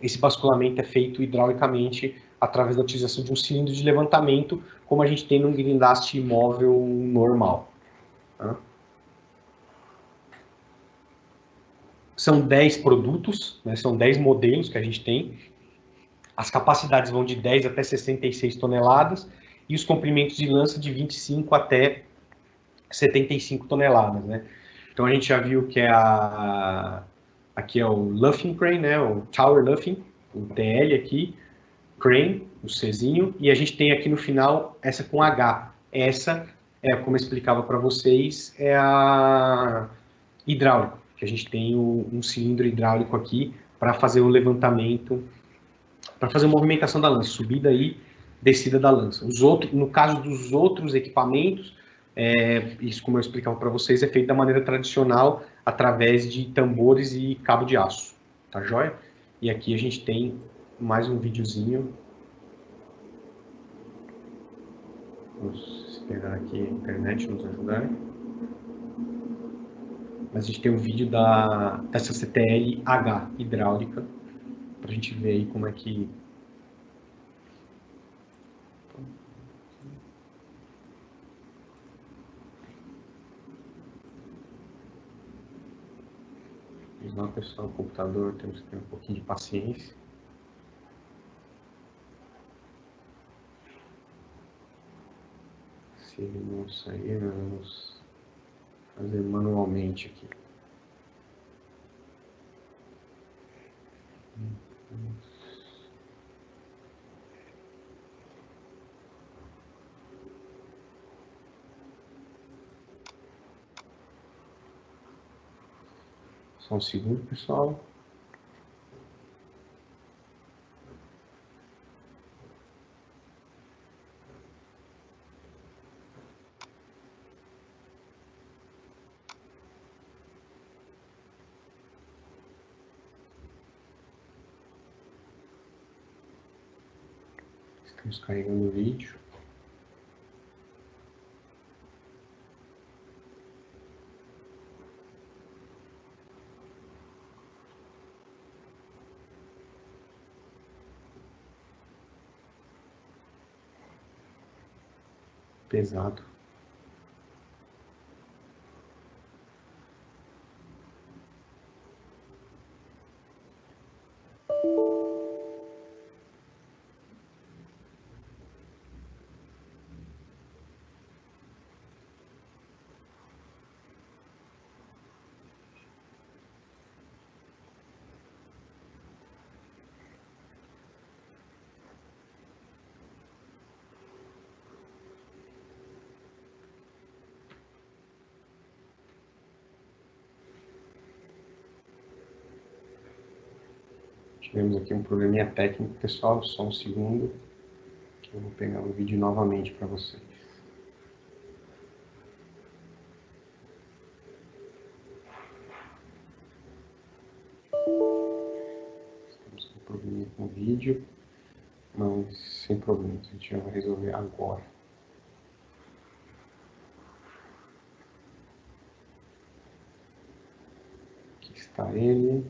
esse basculamento é feito hidraulicamente através da utilização de um cilindro de levantamento, como a gente tem num guindaste móvel normal. Tá? São 10 produtos, né, são 10 modelos que a gente tem. As capacidades vão de 10 até 66 toneladas e os comprimentos de lança de 25 até 75 toneladas, né? Então a gente já viu que aqui é o luffing crane, né? O tower luffing, o TL aqui, crane, o Czinho, e a gente tem aqui no final essa com H. Essa é, como eu explicava para vocês, é a hidráulico, que a gente tem um cilindro hidráulico aqui para fazer o levantamento, para fazer a movimentação da lança, subida e descida da lança. No caso dos outros equipamentos, isso, como eu explicava para vocês, é feito da maneira tradicional, através de tambores e cabo de aço, tá joia? E aqui a gente tem mais um videozinho. Vamos esperar aqui a internet nos ajudar. Mas a gente tem um vídeo dessa CTL H hidráulica, para a gente ver aí como é que... Vamos lá, pessoal, o computador, temos que ter um pouquinho de paciência. Se ele não sair, nós vamos fazer manualmente aqui. Só um segundo, pessoal. Estamos carregando o vídeo. Pesado. Tivemos aqui um probleminha técnico, pessoal, só um segundo, que eu vou pegar o vídeo novamente para vocês. Estamos com um probleminha com o vídeo, mas sem problemas, a gente já vai resolver agora. Aqui está ele.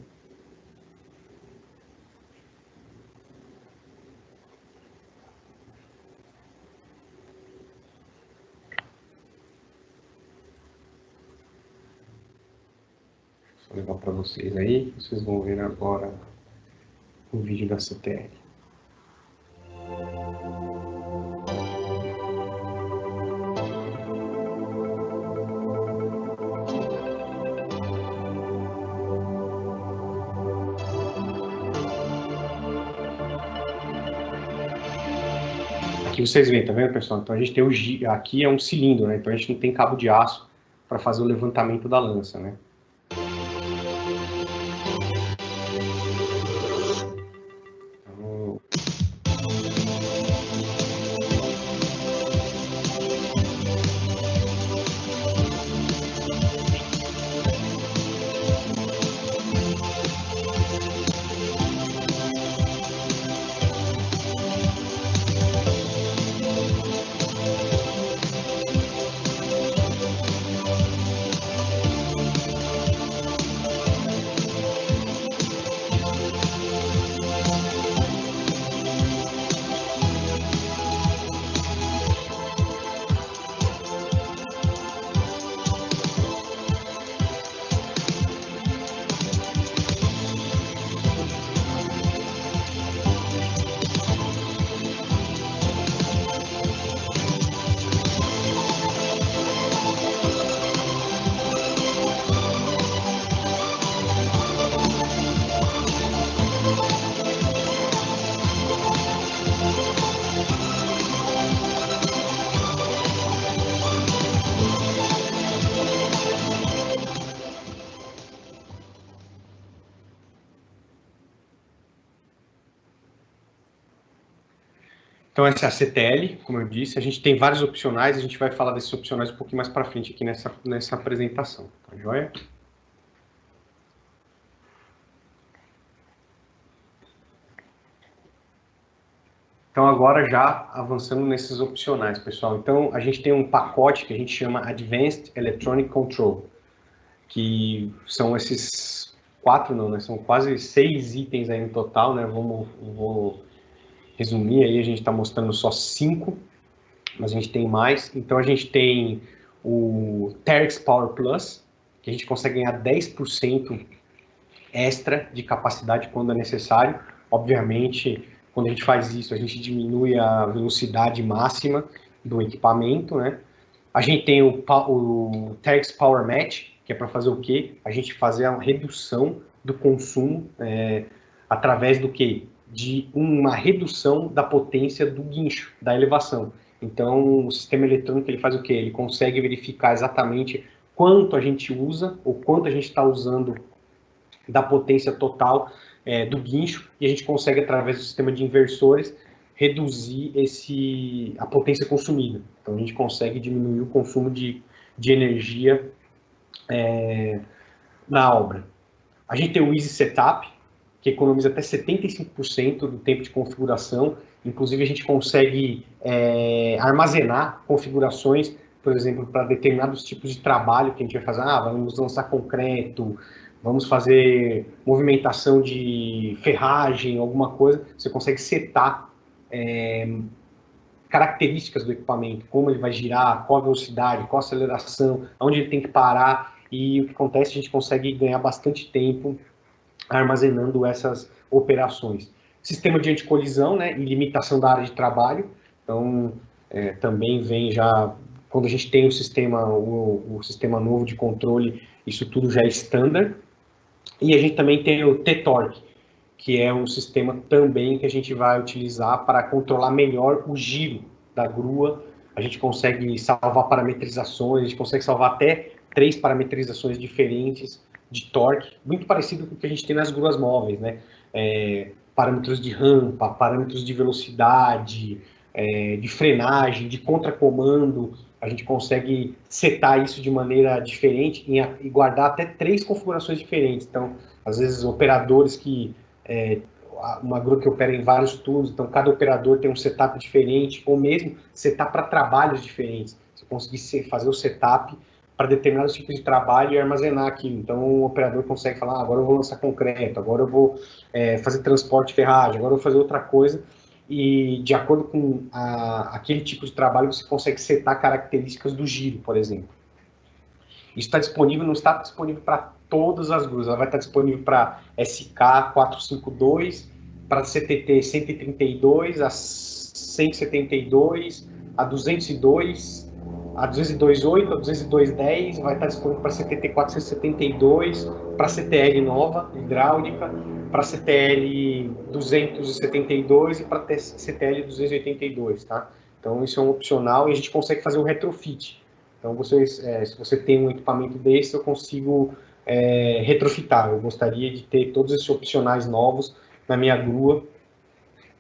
Vou levar para vocês aí, vocês vão ver agora o vídeo da CTL. Aqui vocês veem, tá vendo, pessoal? Então a gente tem aqui é um cilindro, né? Então a gente não tem cabo de aço para fazer o levantamento da lança, né? Então, essa é a CTL, como eu disse. A gente tem vários opcionais, a gente vai falar desses opcionais um pouquinho mais para frente aqui nessa apresentação. Tá joia? Então, agora já avançando nesses opcionais, pessoal. Então, a gente tem um pacote que a gente chama Advanced Electronic Control, que são esses 4, não, né? São quase 6 itens aí no total, né? Vou resumir aí, a gente está mostrando só 5, mas a gente tem mais. Então, a gente tem o Terex Power Plus, que a gente consegue ganhar 10% extra de capacidade quando é necessário. Obviamente, quando a gente faz isso, a gente diminui a velocidade máxima do equipamento, né? A gente tem o Terex Power Match, que é para fazer o quê? A gente fazer a redução do consumo através do quê? De uma redução da potência do guincho, da elevação. Então, o sistema eletrônico ele faz o quê? Ele consegue verificar exatamente quanto a gente usa, ou quanto a gente está usando da potência total do guincho, e a gente consegue, através do sistema de inversores, reduzir a potência consumida. Então, a gente consegue diminuir o consumo de energia na obra. A gente tem o Easy Setup, que economiza até 75% do tempo de configuração. Inclusive, a gente consegue armazenar configurações, por exemplo, para determinados tipos de trabalho que a gente vai fazer. Vamos lançar concreto, vamos fazer movimentação de ferragem, alguma coisa. Você consegue setar características do equipamento, como ele vai girar, qual a velocidade, qual a aceleração, onde ele tem que parar. E o que acontece, a gente consegue ganhar bastante tempo armazenando essas operações. Sistema de anticolisão, né, e limitação da área de trabalho. Então, também vem já, quando a gente tem o sistema novo de controle, isso tudo já é standard. E a gente também tem o T-Torque, que é um sistema também que a gente vai utilizar para controlar melhor o giro da grua. A gente consegue salvar parametrizações, a gente consegue salvar até 3 parametrizações diferentes de torque, muito parecido com o que a gente tem nas gruas móveis, né? Parâmetros de rampa, parâmetros de velocidade, de frenagem, de contracomando. A gente consegue setar isso de maneira diferente e guardar até 3 configurações diferentes. Então, às vezes, operadores uma grua que opera em vários turnos, então cada operador tem um setup diferente, ou mesmo setup para trabalhos diferentes. Você conseguir fazer o setup para determinados tipos de trabalho e armazenar aquilo. Então, o operador consegue falar, agora eu vou lançar concreto, agora eu vou fazer transporte de ferragem, agora eu vou fazer outra coisa. E, de acordo com aquele tipo de trabalho, você consegue setar características do giro, por exemplo. Isso está disponível, não está disponível para todas as gruas. Ela vai estar disponível para SK452, para CTT 132, a 172, a 202, a 202.8, a 202.10, vai estar disponível para CTT 472, para CTL nova, hidráulica, para CTL 272 e para CTL 282, tá? Então, isso é um opcional e a gente consegue fazer o retrofit. Então, se você tem um equipamento desse, eu consigo retrofitar. Eu gostaria de ter todos esses opcionais novos na minha grua.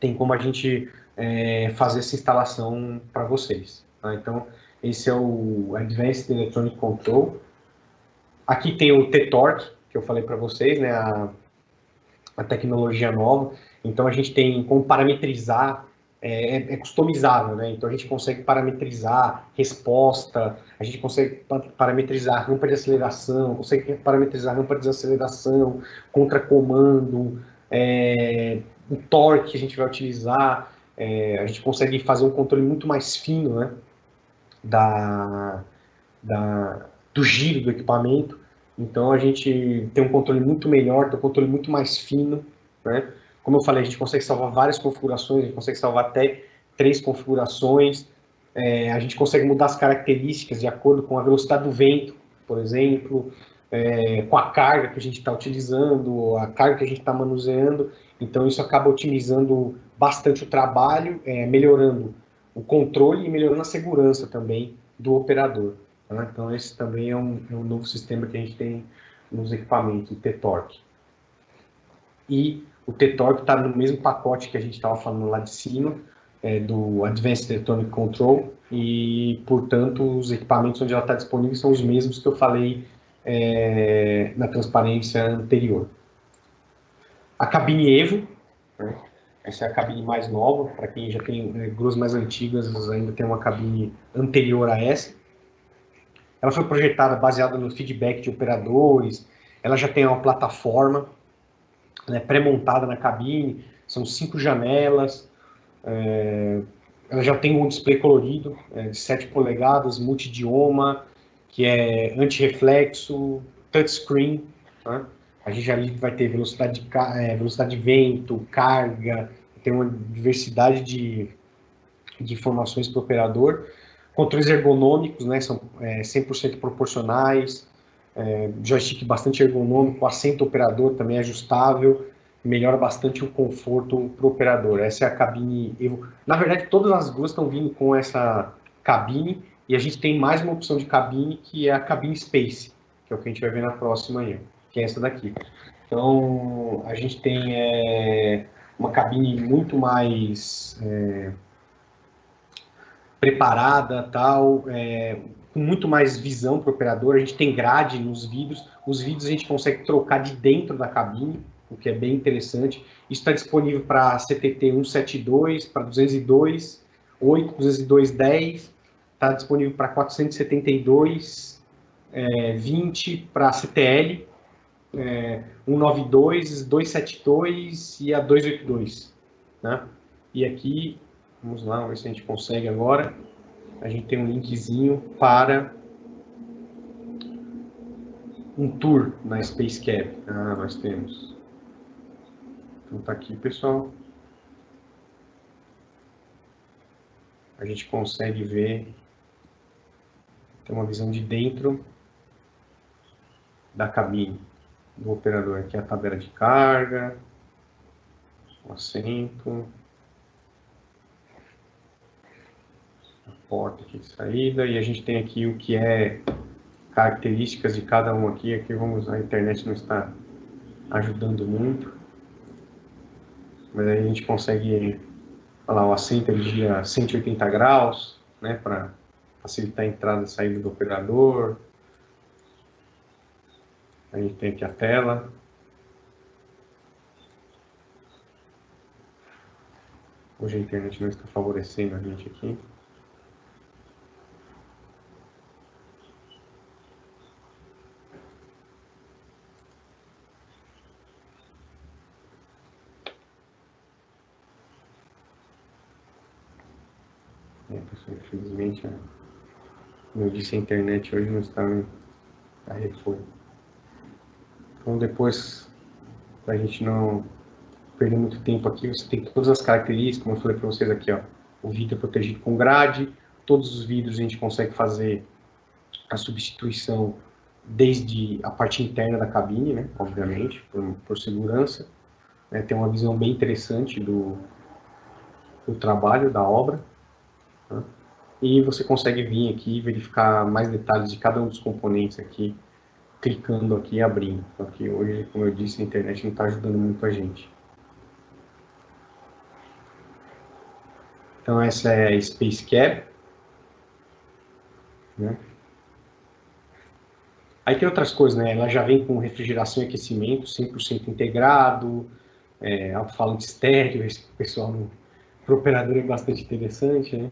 Tem como a gente fazer essa instalação para vocês. Tá? Então, esse é o Advanced Electronic Control. Aqui tem o T-Torque, que eu falei para vocês, né? A tecnologia nova. Então, a gente tem como parametrizar, é customizável, né? Então, a gente consegue parametrizar resposta, a gente consegue parametrizar rampa de aceleração, consegue parametrizar rampa de desaceleração, contracomando, o torque que a gente vai utilizar, a gente consegue fazer um controle muito mais fino, né? Do giro do equipamento. Então, a gente tem um controle muito melhor, tem um controle muito mais fino, né? Como eu falei, a gente consegue salvar várias configurações, a gente consegue salvar até 3 configurações, a gente consegue mudar as características de acordo com a velocidade do vento, por exemplo, com a carga que a gente está utilizando, a carga que a gente está manuseando. Então, isso acaba otimizando bastante o trabalho, melhorando o controle e melhorando a segurança também do operador. Tá? Então, esse também é um novo sistema que a gente tem nos equipamentos, o T-Torque. E o T-Torque está no mesmo pacote que a gente estava falando lá de cima, do Advanced Electronic Control e, portanto, os equipamentos onde ela está disponível são os mesmos que eu falei na transparência anterior. A cabine Evo, né? Essa é a cabine mais nova, para quem já tem gruas mais antigas, ainda tem uma cabine anterior a essa. Ela foi projetada baseada no feedback de operadores, ela já tem uma plataforma, né, pré-montada na cabine, são 5 janelas, ela já tem um display colorido de 7 polegadas, multidioma, que é anti-reflexo, touchscreen, né? A gente ali vai ter velocidade de vento, carga, tem uma diversidade de informações para o operador. Controles ergonômicos, né, são 100% proporcionais, joystick bastante ergonômico, assento operador também ajustável, melhora bastante o conforto para o operador. Essa é a cabine Evo. Na verdade, todas as duas estão vindo com essa cabine, e a gente tem mais uma opção de cabine, que é a cabine Space, que é o que a gente vai ver na próxima aí, que é essa daqui. Então, a gente tem uma cabine muito mais preparada, tal, com muito mais visão para o operador. A gente tem grade nos vidros. Os vidros a gente consegue trocar de dentro da cabine, o que é bem interessante. Isso está disponível para CTT 172, para 202, 8, 202, 10. Está disponível para 472, 20 para CTL, 192, 272 e a 282. Né? E aqui, vamos lá, ver se a gente consegue agora. A gente tem um linkzinho para um tour na Space Cab. Ah, nós temos. Então tá aqui, pessoal. A gente consegue ver, tem uma visão de dentro da cabine do operador. Aqui é a tabela de carga, o assento, a porta aqui de saída, e a gente tem aqui o que é características de cada um aqui. Aqui a internet não está ajudando muito, mas aí a gente consegue falar, o assento ele gira 180 graus, né, para facilitar a entrada e saída do operador. A gente tem aqui a tela. Hoje a internet não está favorecendo a gente aqui. Pessoal, infelizmente, como eu disse, a internet hoje não está a reforço. Então, depois, para a gente não perder muito tempo aqui, você tem todas as características, como eu falei para vocês aqui, ó, o vidro é protegido com grade, todos os vidros a gente consegue fazer a substituição desde a parte interna da cabine, né, obviamente, por segurança, né, tem uma visão bem interessante do trabalho, da obra, né, e você consegue vir aqui e verificar mais detalhes de cada um dos componentes aqui, clicando aqui e abrindo. Só que hoje, como eu disse, a internet não está ajudando muito a gente. Então essa é a Space Cab, né? Aí tem outras coisas, né? Ela já vem com refrigeração e aquecimento 100% integrado, alto-falante estéreo, esse pessoal para o operador é bastante interessante, né?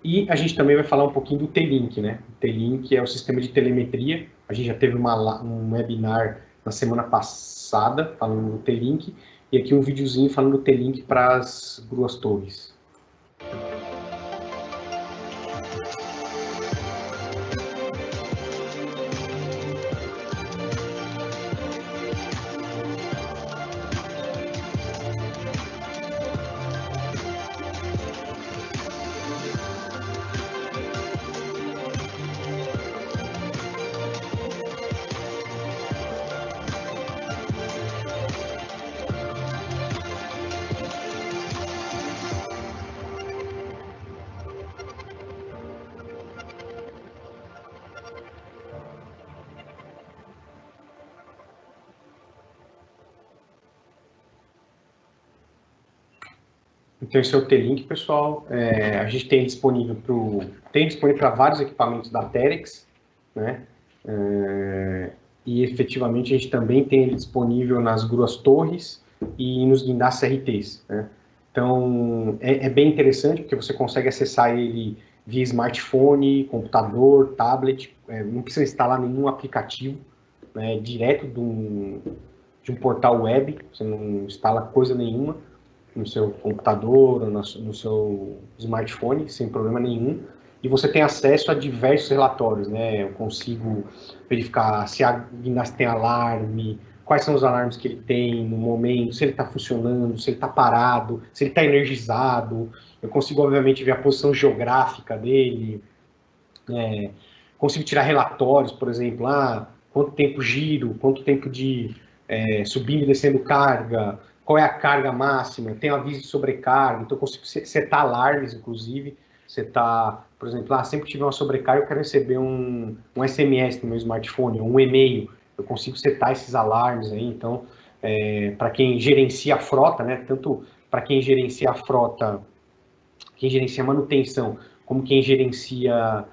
E a gente também vai falar um pouquinho do T-Link, né? O T-Link é o sistema de telemetria. A gente já teve um webinar na semana passada falando do T-Link, e aqui um videozinho falando do T-Link para as gruas torres. Então, esse é o T-Link, pessoal. A gente tem disponível para vários equipamentos da Terex, né? E efetivamente a gente também tem ele disponível nas gruas torres e nos guindastes RTs, né? Então, é bem interessante porque você consegue acessar ele via smartphone, computador, tablet, não precisa instalar nenhum aplicativo, né? Direto de um portal web, você não instala coisa nenhuma no seu computador ou no seu smartphone, sem problema nenhum, e você tem acesso a diversos relatórios, né? Eu consigo verificar se a guindaste tem alarme, quais são os alarmes que ele tem no momento, se ele está funcionando, se ele está parado, se ele está energizado. Eu consigo, obviamente, ver a posição geográfica dele, consigo tirar relatórios, por exemplo, quanto tempo giro, quanto tempo de subindo e descendo carga, qual é a carga máxima, tem aviso de sobrecarga, então eu consigo setar alarmes, inclusive, setar, por exemplo, sempre que tiver uma sobrecarga, eu quero receber um SMS no meu smartphone, um e-mail, eu consigo setar esses alarmes aí, então, para quem gerencia a frota, né, tanto para quem gerencia a frota, quem gerencia a manutenção, como quem gerencia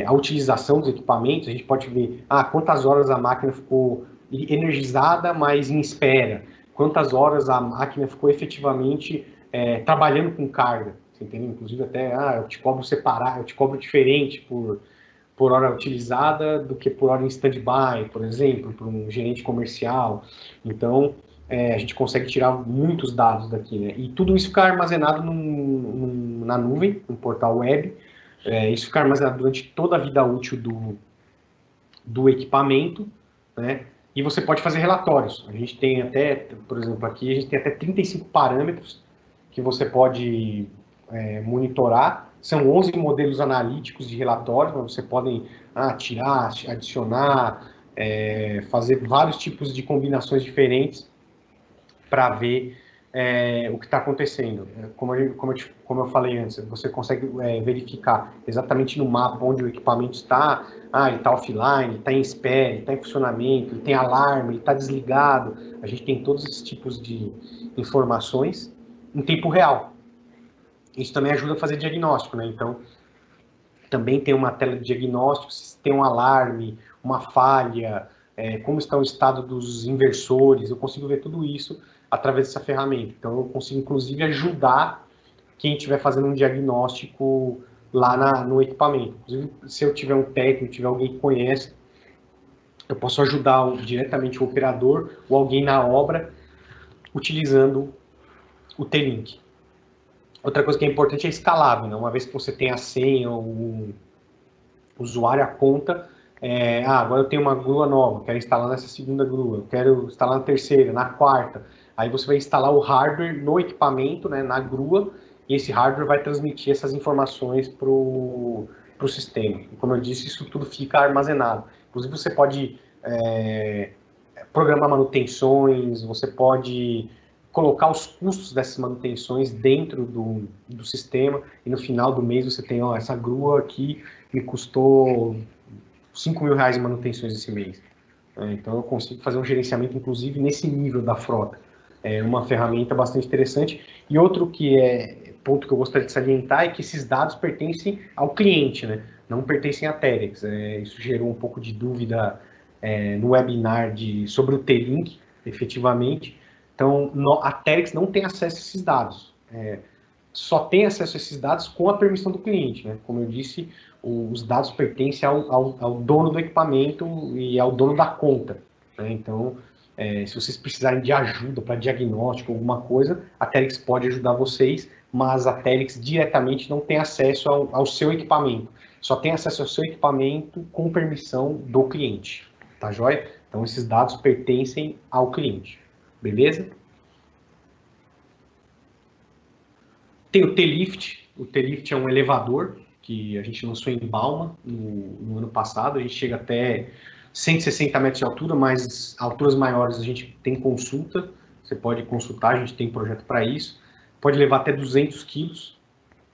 a utilização dos equipamentos, a gente pode ver quantas horas a máquina ficou energizada, mas em espera, quantas horas a máquina ficou efetivamente trabalhando com carga, você entendeu? Inclusive até, eu te cobro separado, eu te cobro diferente por hora utilizada do que por hora em stand-by, por exemplo, para um gerente comercial. Então, a gente consegue tirar muitos dados daqui, né? E tudo isso fica armazenado na nuvem, no portal web. Isso fica armazenado durante toda a vida útil do equipamento, né? E você pode fazer relatórios. A gente tem até, por exemplo, aqui a gente tem até 35 parâmetros que você pode monitorar. São 11 modelos analíticos de relatórios, onde você pode tirar, adicionar, fazer vários tipos de combinações diferentes para ver o que está acontecendo. Como eu falei antes, você consegue verificar exatamente no mapa onde o equipamento está. Ele está offline, está em espera, está em funcionamento, ele tem alarme, ele está desligado. A gente tem todos esses tipos de informações em tempo real. Isso também ajuda a fazer diagnóstico, né? Então, também tem uma tela de diagnóstico, se tem um alarme, uma falha, como está o estado dos inversores, eu consigo ver tudo isso através dessa ferramenta. Então, eu consigo, inclusive, ajudar quem estiver fazendo um diagnóstico lá no equipamento. Inclusive, se eu tiver um técnico, tiver alguém que conhece, eu posso ajudar diretamente o operador ou alguém na obra utilizando o T-Link. Outra coisa que é importante é escalável, né? Uma vez que você tem a senha, o usuário, a conta, agora eu tenho uma grua nova, quero instalar nessa segunda grua, eu quero instalar na terceira, na quarta. Aí você vai instalar o hardware no equipamento, né, na grua, e esse hardware vai transmitir essas informações para o sistema. E como eu disse, isso tudo fica armazenado. Inclusive você pode programar manutenções, você pode colocar os custos dessas manutenções dentro do sistema, e no final do mês você tem, essa grua aqui me custou R$5.000 em manutenções esse mês. Então eu consigo fazer um gerenciamento, inclusive, nesse nível da frota. É uma ferramenta bastante interessante. E outro ponto que eu gostaria de salientar é que esses dados pertencem ao cliente, né? Não pertencem à Terex. Isso gerou um pouco de dúvida no webinar sobre o T-Link, efetivamente. Então, a Terex não tem acesso a esses dados. Só tem acesso a esses dados com a permissão do cliente, né? Como eu disse, os dados pertencem ao dono do equipamento e ao dono da conta, né? Então, se vocês precisarem de ajuda para diagnóstico, alguma coisa, a Terex pode ajudar vocês, mas a Terex diretamente não tem acesso ao seu equipamento. Só tem acesso ao seu equipamento com permissão do cliente, tá joia? Então, esses dados pertencem ao cliente, beleza? Tem o T-Lift. O T-Lift é um elevador que a gente lançou em Bauma no ano passado. A gente chega até 160 metros de altura, mas alturas maiores a gente tem consulta. Você pode consultar, a gente tem projeto para isso. Pode levar até 200 quilos.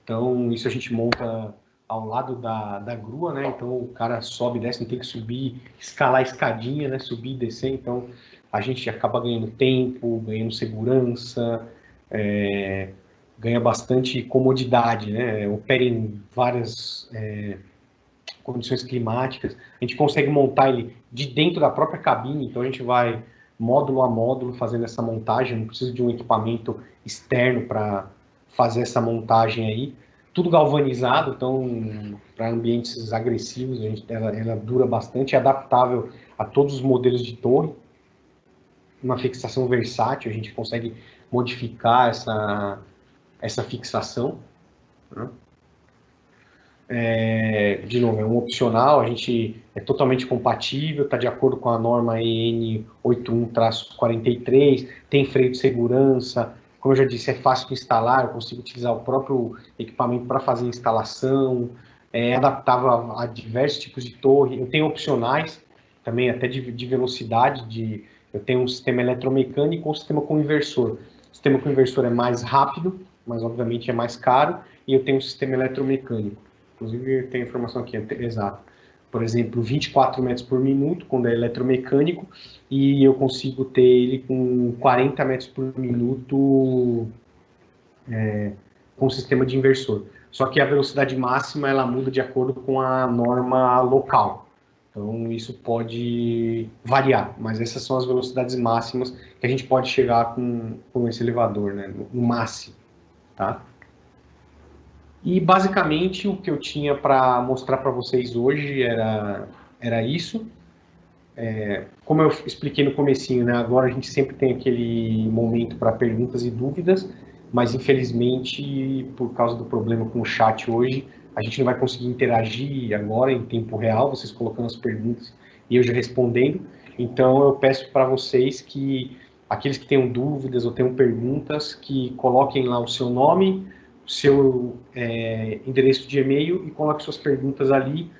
Então, isso a gente monta ao lado da grua, né? Então, o cara sobe e desce, não tem que subir, escalar a escadinha, né? Subir e descer. Então, a gente acaba ganhando tempo, ganhando segurança, ganha bastante comodidade, né? Opera em várias condições climáticas. A gente consegue montar ele de dentro da própria cabine, então a gente vai módulo a módulo fazendo essa montagem, não precisa de um equipamento externo para fazer essa montagem aí. Tudo galvanizado, então para ambientes agressivos ela dura bastante, é adaptável a todos os modelos de torre. Uma fixação versátil, a gente consegue modificar essa fixação, né? De novo, é um opcional, a gente é totalmente compatível, está de acordo com a norma EN 81-43, tem freio de segurança, como eu já disse, é fácil de instalar, eu consigo utilizar o próprio equipamento para fazer a instalação, é adaptável a diversos tipos de torre, eu tenho opcionais também até de velocidade, eu tenho um sistema eletromecânico ou um sistema com inversor. O sistema com inversor é mais rápido, mas obviamente é mais caro, e eu tenho um sistema eletromecânico. Inclusive, tem informação aqui, exato. Por exemplo, 24 metros por minuto, quando é eletromecânico, e eu consigo ter ele com 40 metros por minuto com o sistema de inversor. Só que a velocidade máxima, ela muda de acordo com a norma local. Então, isso pode variar, mas essas são as velocidades máximas que a gente pode chegar com esse elevador, né, no máximo, tá? E, basicamente, o que eu tinha para mostrar para vocês hoje era isso. Como eu expliquei no comecinho, né, agora a gente sempre tem aquele momento para perguntas e dúvidas, mas, infelizmente, por causa do problema com o chat hoje, a gente não vai conseguir interagir agora em tempo real, vocês colocando as perguntas e eu já respondendo. Então, eu peço para vocês que, aqueles que tenham dúvidas ou tenham perguntas, que coloquem lá o seu nome, o seu endereço de e-mail e coloquem suas perguntas ali,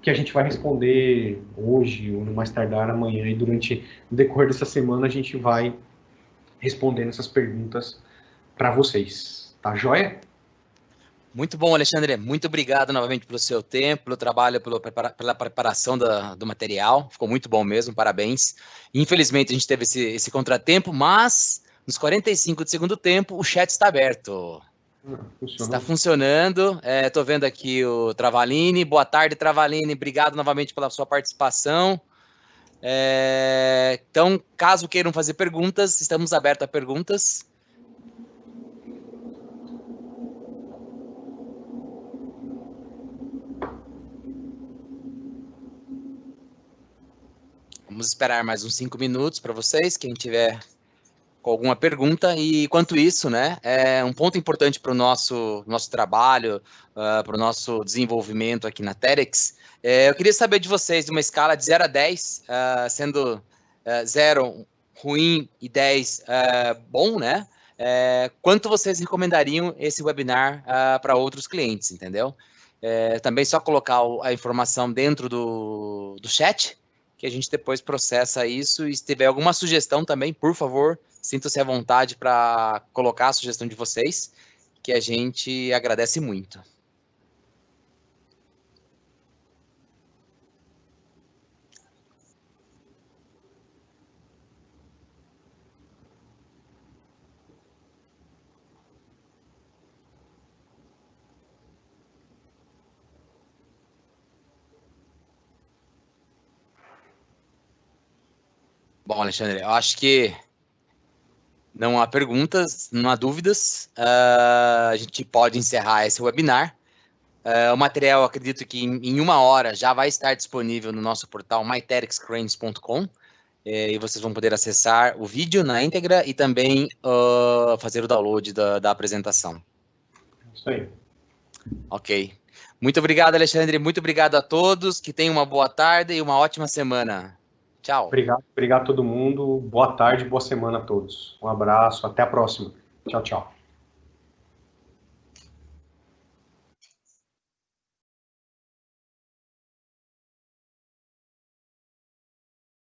que a gente vai responder hoje ou no mais tardar amanhã. E durante o decorrer dessa semana a gente vai respondendo essas perguntas para vocês. Tá joia? Muito bom, Alexandre. Muito obrigado novamente pelo seu tempo, pelo trabalho, pela preparação do material. Ficou muito bom mesmo, parabéns. Infelizmente, a gente teve esse contratempo, mas nos 45 do segundo tempo, o chat está aberto. Está funcionando. Estou vendo aqui o Travalini. Boa tarde, Travalini. Obrigado novamente pela sua participação. Então, caso queiram fazer perguntas, estamos abertos a perguntas. Vamos esperar mais uns 5 minutos para vocês, quem tiver com alguma pergunta. E, enquanto isso, né, um ponto importante para o nosso trabalho, para o nosso desenvolvimento aqui na TEDx, eu queria saber de vocês, de uma escala de 0 a 10, sendo 0 ruim e 10 bom, né? Quanto vocês recomendariam esse webinar para outros clientes, entendeu? Também só colocar a informação dentro do chat, que a gente depois processa isso, e se tiver alguma sugestão também, por favor, sintam-se à vontade para colocar a sugestão de vocês, que a gente agradece muito. Bom, Alexandre, eu acho que não há perguntas, não há dúvidas. A gente pode encerrar esse webinar. O material, eu acredito que em 1 hora já vai estar disponível no nosso portal mytedxcranes.com, e vocês vão poder acessar o vídeo na íntegra e também fazer o download da apresentação. Isso aí. Ok. Muito obrigado, Alexandre. Muito obrigado a todos. Que tenham uma boa tarde e uma ótima semana. Tchau. Obrigado a todo mundo. Boa tarde, boa semana a todos. Um abraço, até a próxima. Tchau, tchau.